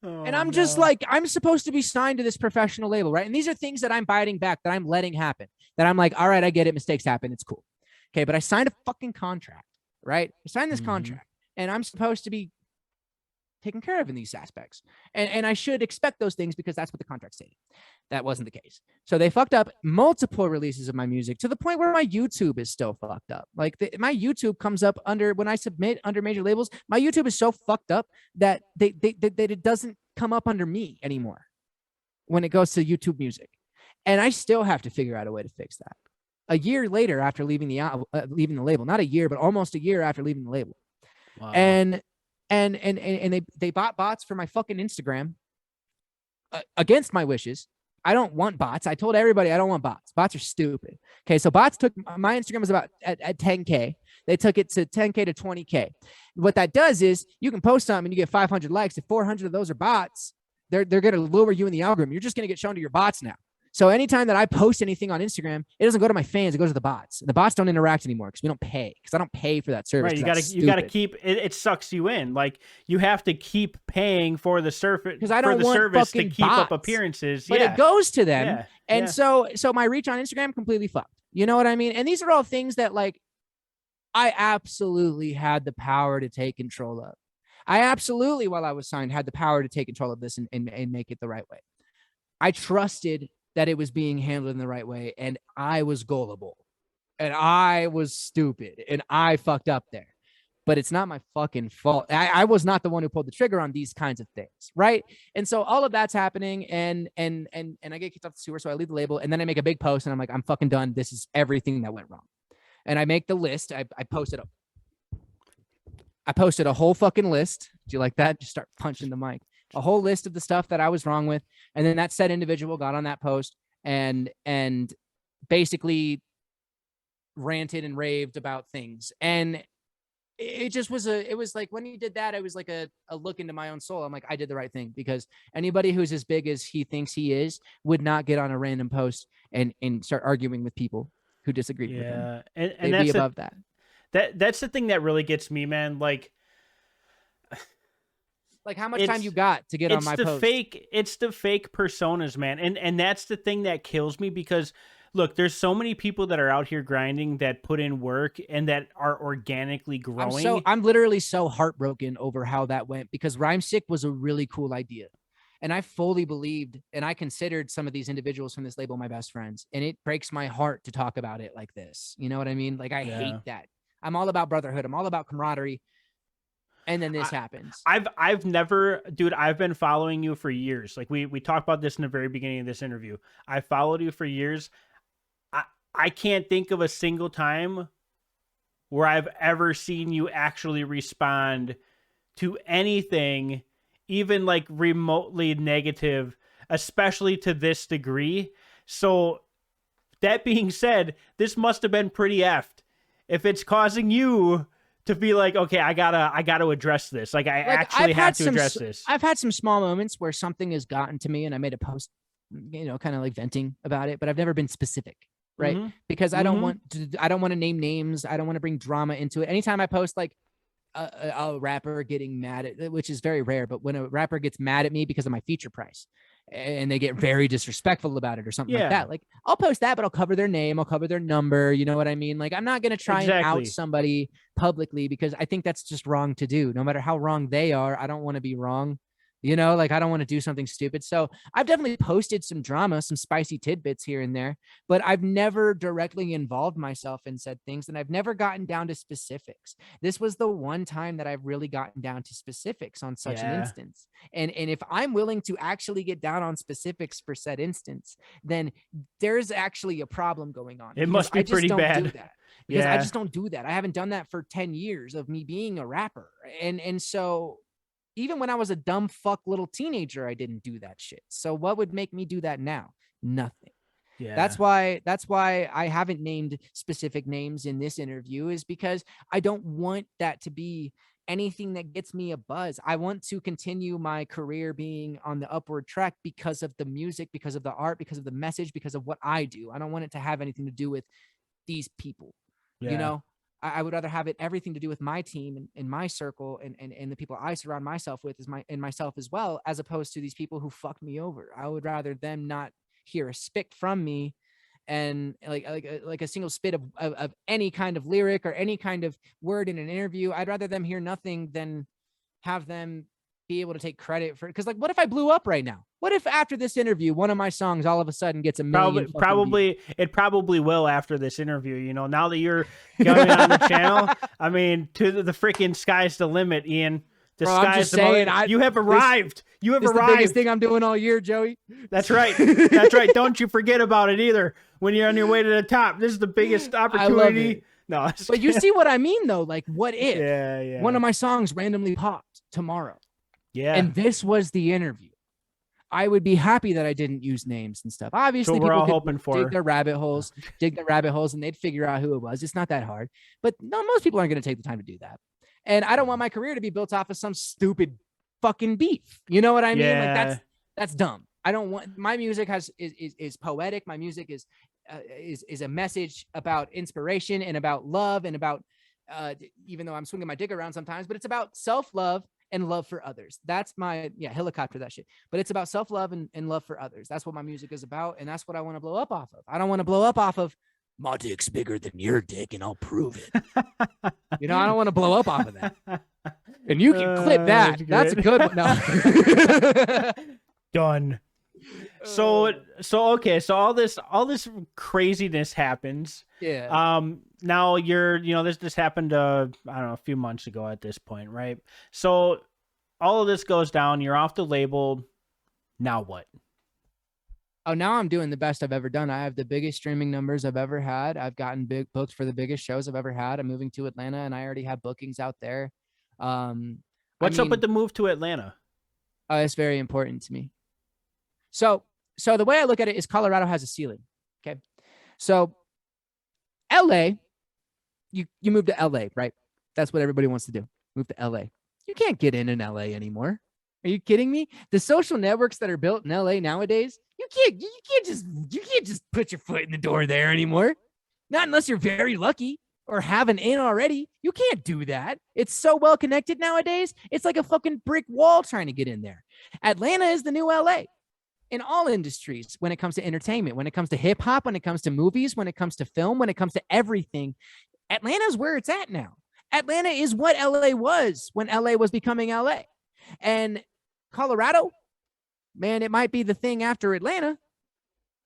And I'm just like, I'm supposed to be signed to this professional label, right? And these are things that I'm biting back, that I'm letting happen, that I'm like, all right, I get it. Mistakes happen. It's cool. Okay, but I signed a fucking contract, right? I signed this contract, and I'm supposed to be taken care of in these aspects. And I should expect those things because that's what the contract stated. That wasn't the case. So they fucked up multiple releases of my music to the point where my YouTube is still fucked up. Like my YouTube comes up under, when I submit under major labels, my YouTube is so fucked up that that it doesn't come up under me anymore when it goes to YouTube Music. And I still have to figure out a way to fix that. A year later after leaving the label, not a year, but almost a year after leaving the label. Wow. And they bought bots for my fucking Instagram against my wishes. I don't want bots. I told everybody I don't want bots. Bots are stupid. Okay, so bots took my Instagram was about at 10K. They took it to 10K to 20K. What that does is you can post something and you get 500 likes. If 400 of those are bots, they're going to lower you in the algorithm. You're just going to get shown to your bots now. So anytime that I post anything on Instagram, it doesn't go to my fans. It goes to the bots. The bots don't interact anymore because we don't pay. Because I don't pay for that service. Right. You gotta keep it. It sucks you in. Like you have to keep paying for the service because I don't want service to keep bots, up appearances. But it goes to them. Yeah. And so my reach on Instagram completely fucked. You know what I mean? And these are all things that like I absolutely had the power to take control of. I absolutely, while I was signed, had the power to take control of this and make it the right way. I trusted that it was being handled in the right way, and I was gullible, and I was stupid, and I fucked up there. But it's not my fucking fault. I was not the one who pulled the trigger on these kinds of things, right? And so all of that's happening, and I get kicked off the tour, so I leave the label, and then I make a big post, and I'm like, I'm fucking done. This is everything that went wrong. And I make the list. I posted a whole fucking list. Do you like that? Just start punching the mic. A whole list of the stuff that I was wrong with. And then that said individual got on that post and basically ranted and raved about things. And it just was it was like when he did that, it was like a look into my own soul. I'm like, I did the right thing, because anybody who's as big as he thinks he is would not get on a random post and start arguing with people who disagreed with him. And they'd be above that. That's the thing that really gets me, man. Like how much time you got to get on my post? It's the fake personas, man. And that's the thing that kills me, because look, there's so many people that are out here grinding that put in work and that are organically growing. I'm literally so heartbroken over how that went, because Rhymesick was a really cool idea. And I fully believed, and I considered some of these individuals from this label my best friends. And it breaks my heart to talk about it like this. You know what I mean? Like, I hate that. I'm all about brotherhood. I'm all about camaraderie. And then this happens. I've never, dude, I've been following you for years. Like we talked about this in the very beginning of this interview. I followed you for years. I can't think of a single time where I've ever seen you actually respond to anything, even like remotely negative, especially to this degree. So that being said, this must have been pretty effed if it's causing you to be like, okay, I gotta address this. Like, I actually have to address this. I've had some small moments where something has gotten to me and I made a post, kind of like venting about it, but I've never been specific, right? Mm-hmm. Because I don't want to name names. I don't want to bring drama into it. Anytime I post like a rapper getting mad at, which is very rare, but when a rapper gets mad at me because of my feature price and they get very disrespectful about it or something like that, like I'll post that, but I'll cover their name, I'll cover their number, you know what I mean? Like, I'm not going to try and out somebody publicly, because I think that's just wrong to do. No matter how wrong they are, I don't want to be wrong. Like, I don't want to do something stupid. So I've definitely posted some drama, some spicy tidbits here and there, but I've never directly involved myself in said things. And I've never gotten down to specifics. This was the one time that I've really gotten down to specifics on such an instance. And if I'm willing to actually get down on specifics for said instance, then there's actually a problem going on. It must be pretty bad. Do that. Because I just don't do that. I haven't done that for 10 years of me being a rapper. And so even when I was a dumb fuck little teenager, I didn't do that shit. So what would make me do that now? Nothing. Yeah. That's why I haven't named specific names in this interview, is because I don't want that to be anything that gets me a buzz. I want to continue my career being on the upward track because of the music, because of the art, because of the message, because of what I do. I don't want it to have anything to do with these people. I would rather have it everything to do with my team and my circle and the people I surround myself with and myself as well, as opposed to these people who fucked me over. I would rather them not hear a spick from me, and like a single spit of any kind of lyric or any kind of word in an interview. I'd rather them hear nothing than have them be able to take credit for it. Because like, what if I blew up right now? What if after this interview, one of my songs all of a sudden gets a million? It probably will after this interview. You know, now that you're coming on the channel, I mean, to the freaking sky's the limit, Ian. The Bro, sky's the limit. You have arrived. You have arrived. The biggest thing I'm doing all year, Joey. That's right. That's right. Don't you forget about it either. When you're on your way to the top, this is the biggest opportunity. I love it. No, but you see what I mean, though. Like, what if one of my songs randomly popped tomorrow? Yeah. And this was the interview. I would be happy that I didn't use names and stuff. Obviously, we're all people hoping for dig their rabbit holes, and they'd figure out who it was. It's not that hard. But no, most people aren't going to take the time to do that. And I don't want my career to be built off of some stupid fucking beef. You know what I mean? Like that's dumb. I don't want my music is poetic. My music is a message about inspiration and about love and about even though I'm swinging my dick around sometimes, but it's about self-love and love for others. That's my helicopter that shit. But it's about self-love and love for others. That's what my music is about, and that's what I want to blow up off of. I don't want to blow up off of my dick's bigger than your dick, and I'll prove it. You know, I don't want to blow up off of that. And you can clip that. That's a good one. No. Done. So okay. So all this craziness happens. Yeah. Now this happened I don't know, a few months ago at this point, right? So all of this goes down. You're off the label. Now what? Oh, now I'm doing the best I've ever done. I have the biggest streaming numbers I've ever had. I've gotten booked for the biggest shows I've ever had. I'm moving to Atlanta, and I already have bookings out there. What's up with the move to Atlanta? It's very important to me. So the way I look at it is Colorado has a ceiling. Okay. So LA, you move to LA, right? That's what everybody wants to do. Move to LA. You can't get in LA anymore. Are you kidding me? The social networks that are built in LA nowadays, you can't just put your foot in the door there anymore. Not unless you're very lucky or have an in already. You can't do that. It's so well connected nowadays. It's like a fucking brick wall trying to get in there. Atlanta is the new LA in all industries when it comes to entertainment, when it comes to hip hop, when it comes to movies, when it comes to film, when it comes to everything. Atlanta's where it's at now. Atlanta is what LA was when LA was becoming LA. And Colorado, man, it might be the thing after Atlanta.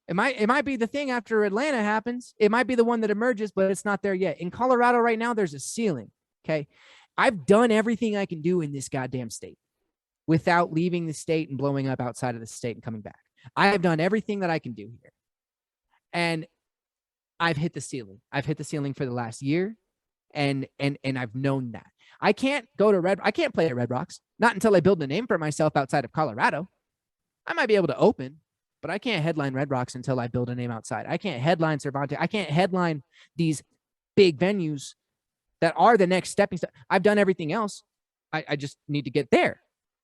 It might be the thing after Atlanta happens. It might be the one that emerges, but it's not there yet. In Colorado right now, there's a ceiling. Okay. I've done everything I can do in this goddamn state without leaving the state and blowing up outside of the state and coming back. I have done everything that I can do here. And I've hit the ceiling. I've hit the ceiling for the last year. And I've known that. I can't play at Red Rocks, not until I build a name for myself outside of Colorado. I might be able to open, but I can't headline Red Rocks until I build a name outside. I can't headline Cervantes. I can't headline these big venues that are the next stepping stone. I've done everything else. I just need to get there.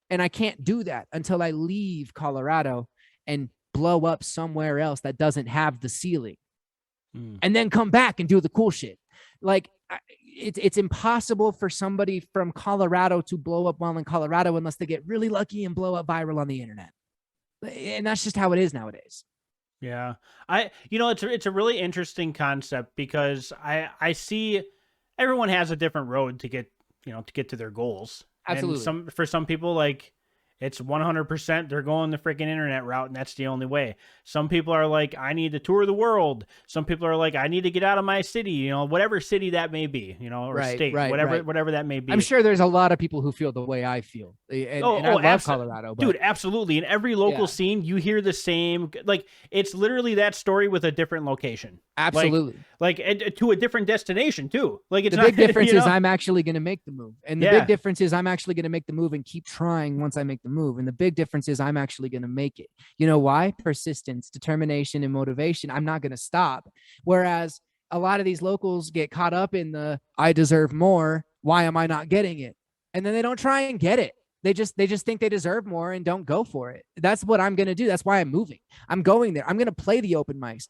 And I can't do that until I leave Colorado and blow up somewhere else that doesn't have the ceiling. And then come back and do the cool shit. Like, it's impossible for somebody from Colorado to blow up while in Colorado unless they get really lucky and blow up viral on the internet. And that's just how it is nowadays. Yeah. It's a really interesting concept because I see everyone has a different road to get to their goals. Absolutely. And for some people, like, it's 100% they're going the freaking internet route, and that's the only way. Some people are like, I need to tour the world. Some people are like, I need to get out of my city, whatever city that may be, or state, whatever that may be. I'm sure there's a lot of people who feel the way I feel. And I love Colorado. But... Dude, absolutely. In every local scene, you hear the same, like, it's literally that story with a different location. Absolutely. Like to a different destination too. Like, it's the big difference is I'm actually going to make the move. And the big difference is I'm actually going to make the move and keep trying once I make the move. And the big difference is I'm actually going to make it. You know why? Persistence, determination, and motivation. I'm not going to stop. Whereas a lot of these locals get caught up in the, I deserve more. Why am I not getting it? And then they don't try and get it. They just think they deserve more and don't go for it. That's what I'm going to do. That's why I'm moving. I'm going there. I'm going to play the open mics.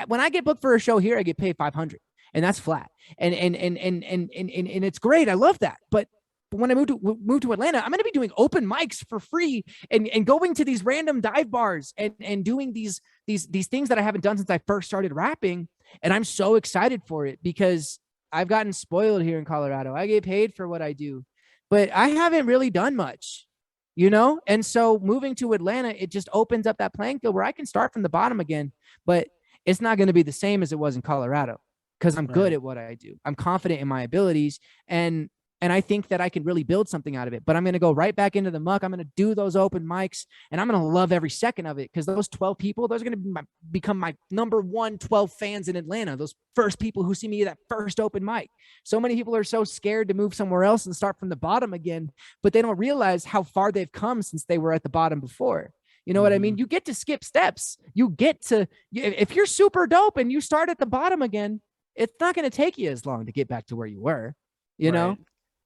When I get booked for a show here, I get paid $500 and that's flat. And it's great. I love that. But when I move to Atlanta, I'm going to be doing open mics for free and going to these random dive bars and doing these things that I haven't done since I first started rapping. And I'm so excited for it because I've gotten spoiled here in Colorado. I get paid for what I do, but I haven't really done much. you know? And so moving to Atlanta, it just opens up that playing field where I can start from the bottom again, but it's not going to be the same as it was in Colorado because I'm good Right. at what I do. I'm confident in my abilities, and I think that I can really build something out of it. But I'm going to go right back into the muck. I'm going to do those open mics, and I'm going to love every second of it because those 12 people, those are going to become my number one 12 fans in Atlanta. Those first people who see me at that first open mic. So many people are so scared to move somewhere else and start from the bottom again, but they don't realize how far they've come since they were at the bottom before. You know what I mean? You get to skip steps. You get to, if you're super dope and you start at the bottom again, it's not going to take you as long to get back to where you were, you know?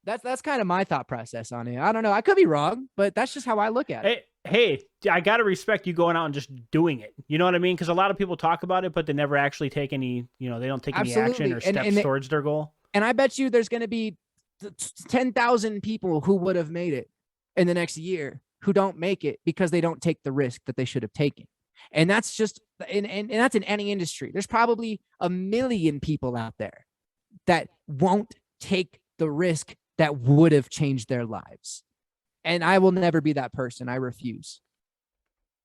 That's kind of my thought process on it. I don't know. I could be wrong, but that's just how I look at it. Hey, I got to respect you going out and just doing it. You know what I mean? Because a lot of people talk about it, but they never actually take any, you know, they don't take any action or steps towards their goal. And I bet you there's going to be 10,000 people who would have made it in the next year who don't make it because they don't take the risk that they should have taken. And that's just, and that's in any industry. There's probably 1 million people out there that won't take the risk that would have changed their lives. And I will never be that person. I refuse.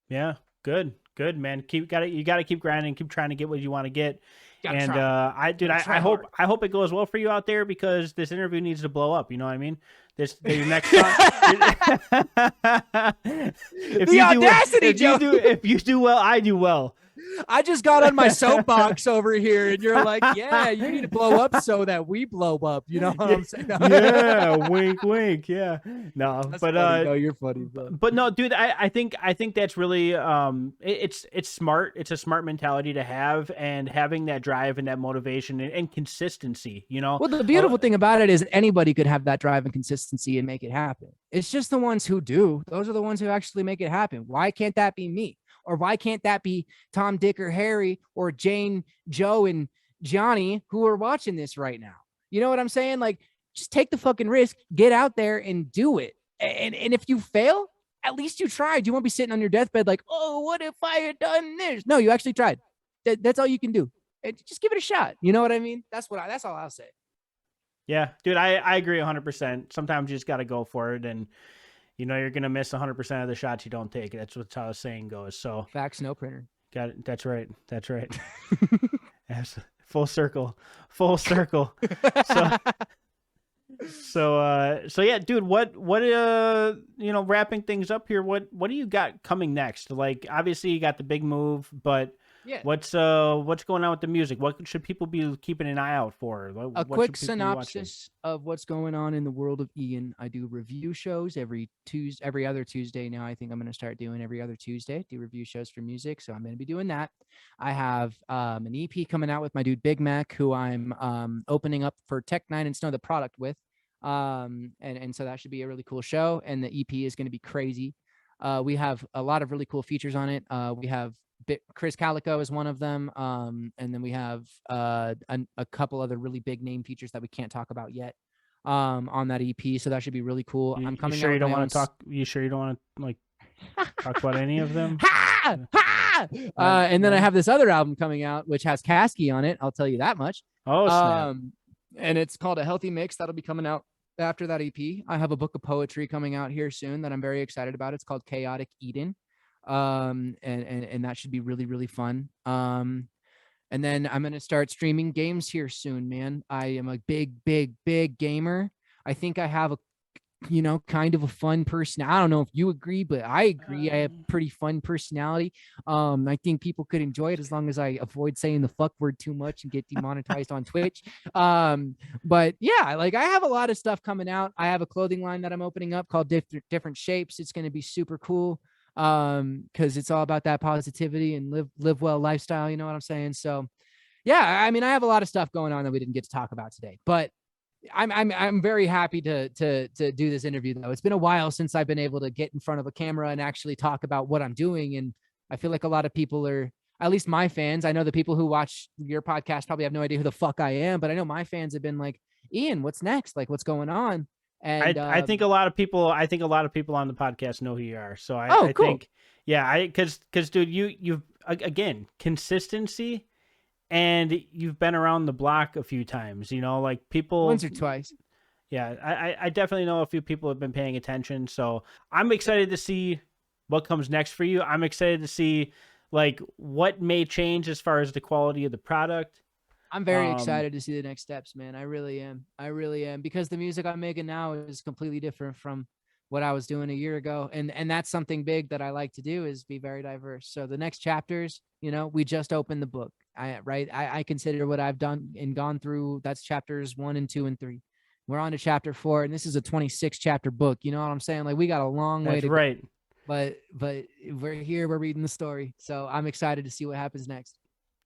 Yeah, good, man. You got to keep grinding, keep trying to get what you want to get. And I hope it goes well for you out there because this interview needs to blow up. You know what I mean? Your next song. If you do well, I do well. I just got on my soapbox over here, and you're like, "Yeah, you need to blow up so that we blow up." You know what I'm saying? Yeah, wink, wink. Yeah, no, that's but funny. No, you're funny, bro. But no, dude, I think that's really it's smart. It's a smart mentality to have, and having that drive and that motivation and consistency. You know. Well, the beautiful thing about it is anybody could have that drive and consistency and make it happen. It's just the ones who do. Those are the ones who actually make it happen. Why can't that be me? Or why can't that be Tom, Dick, or Harry, or Jane, Joe, and Johnny who are watching this right now? You know what I'm saying? Like, just take the fucking risk, get out there and do it. And if you fail, at least you tried. You won't be sitting on your deathbed like, oh, what if I had done this? No, you actually tried. That's all you can do. Just give it a shot. You know what I mean? That's all I'll say. Yeah, dude, I agree 100%. Sometimes you just got to go for it, and you know you're gonna miss 100% of the shots you don't take. That's what how the saying goes. So facts, no printer. Got it. That's right. Full circle. So yeah, dude. What you know, wrapping things up here. What do you got coming next? Like, obviously you got the big move, but yeah, what's going on with the music? What should people be keeping an eye out for? A quick synopsis of what's going on in the world of Ian. I do review shows every other Tuesday now. I think I'm going to start doing every other Tuesday, do review shows for music. So I'm going to be doing that. I have an EP coming out with my dude Big Mac, who I'm opening up for Tech Nine and Snow the Product with. And so that should be a really cool show. And the EP is going to be crazy. We have a lot of really cool features on it. We have Chris Calico is one of them. And then we have a couple other really big name features that we can't talk about yet on that EP. So that should be really cool. I'm coming. You sure you don't want to talk? You sure you don't want to like talk about any of them? And then I have this other album coming out, which has Kasky on it. I'll tell you that much. Oh, snap. And it's called A Healthy Mix. That'll be coming out after that EP. I have a book of poetry coming out here soon that I'm very excited about. It's called Chaotic Eden. And that should be really, really fun. And then I'm going to start streaming games here soon, man. I am a big gamer. I think I have kind of a fun person. I don't know if you agree, but I agree. I have a pretty fun personality. I think people could enjoy it as long as I avoid saying the fuck word too much and get demonetized on Twitch. But yeah, like I have a lot of stuff coming out. I have a clothing line that I'm opening up called Different Shapes. It's going to be super cool. Because it's all about that positivity and live well lifestyle. You know what I'm saying? So yeah, I mean, I have a lot of stuff going on that we didn't get to talk about today, but I'm very happy to do this interview though. It's been a while since I've been able to get in front of a camera and actually talk about what I'm doing. And I feel like a lot of people are, at least my fans, I know the people who watch your podcast probably have no idea who the fuck I am, but I know my fans have been like, Ian, what's next? Like, what's going on? And I think a lot of people on the podcast know who you are. So I cool. think, yeah, cause dude, you've again, consistency, and you've been around the block a few times, you know, like people once or twice. Yeah, I definitely know a few people have been paying attention, so I'm excited to see what comes next for you. I'm excited to see like what may change as far as the quality of the product. I'm very excited to see the next steps, man. I really am. I really am, because the music I'm making now is completely different from what I was doing a year ago. And that's something big that I like to do, is be very diverse. So the next chapters, you know, we just opened the book. I consider what I've done and gone through. That's chapters 1 and 2 and 3. We're on to chapter 4, and this is a 26 chapter book. You know what I'm saying? Like, we got a long way to go. But we're here, we're reading the story. So I'm excited to see what happens next.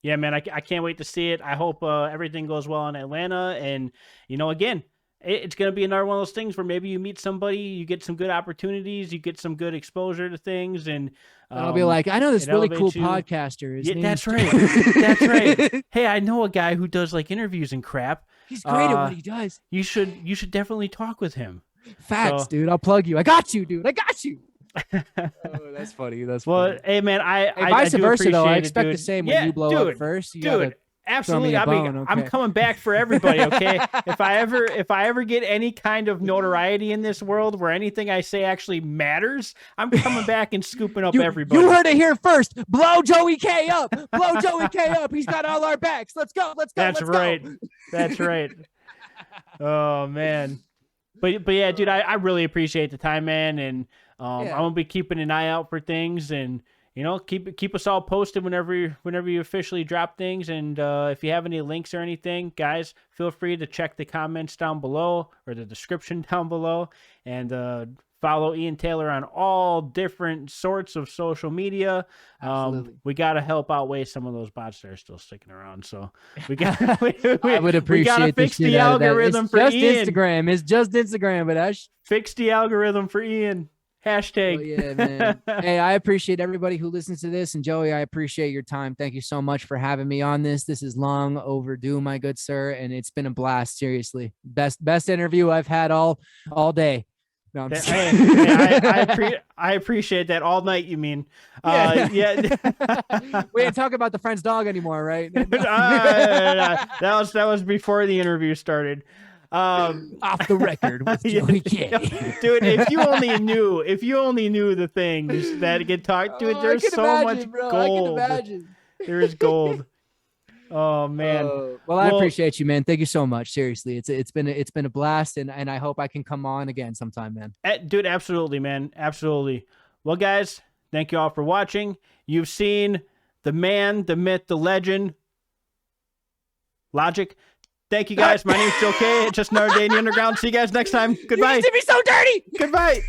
Yeah, man, I can't wait to see it. I hope everything goes well in Atlanta. And, you know, again, it's going to be another one of those things where maybe you meet somebody, you get some good opportunities, you get some good exposure to things. And I'll be like, I know this really cool podcaster. Yeah, that's right. That's right. Hey, I know a guy who does like interviews and crap. He's great at what he does. You should definitely talk with him. Facts, dude. I'll plug you. I got you, dude. I got you. Oh, that's funny. That's funny. Hey, man, vice I versa though. I expect dude. the same when you blow up first. Dude, absolutely. I'm coming back for everybody. Okay, if I ever get any kind of notoriety in this world where anything I say actually matters, I'm coming back and scooping up everybody. You heard it here first. Blow Joey K up. Blow Joey K up. He's got all our backs. Let's go. Let's go. That's right. That's right. Oh man. But yeah, dude, I really appreciate the time, man, and I'm gonna be keeping an eye out for things, and you know, keep us all posted whenever you officially drop things, and if you have any links or anything, guys, feel free to check the comments down below or the description down below, and follow Ian Taylor on all different sorts of social media. We got to help outweigh some of those bots that are still sticking around. So we got. I would appreciate. We got to fix the algorithm for Ian. It's just Instagram, but fix the algorithm for Ian. Hashtag. Oh, yeah, man. Hey, I appreciate everybody who listens to this, and Joey, I appreciate your time. Thank you so much for having me on this. This is long overdue, my good sir, and it's been a blast. Seriously, best interview I've had all day. No, I'm just I appreciate that. All night, you mean? Yeah. Yeah. We ain't talking about the friend's dog anymore, right? That was before the interview started. Off the record with Joey K. Dude, if you only knew the things that get talked to, there's so much gold. I can imagine. There is gold. Oh man. Well, I appreciate you, man. Thank you so much. Seriously, it's been a blast, and I hope I can come on again sometime, man. Dude, absolutely, man. Absolutely. Well, guys, thank you all for watching. You've seen the man, the myth, the legend, Logic. Thank you, guys. My name's Joe K. It's just another day in the underground. See you guys next time. Goodbye. You used to be so dirty. Goodbye.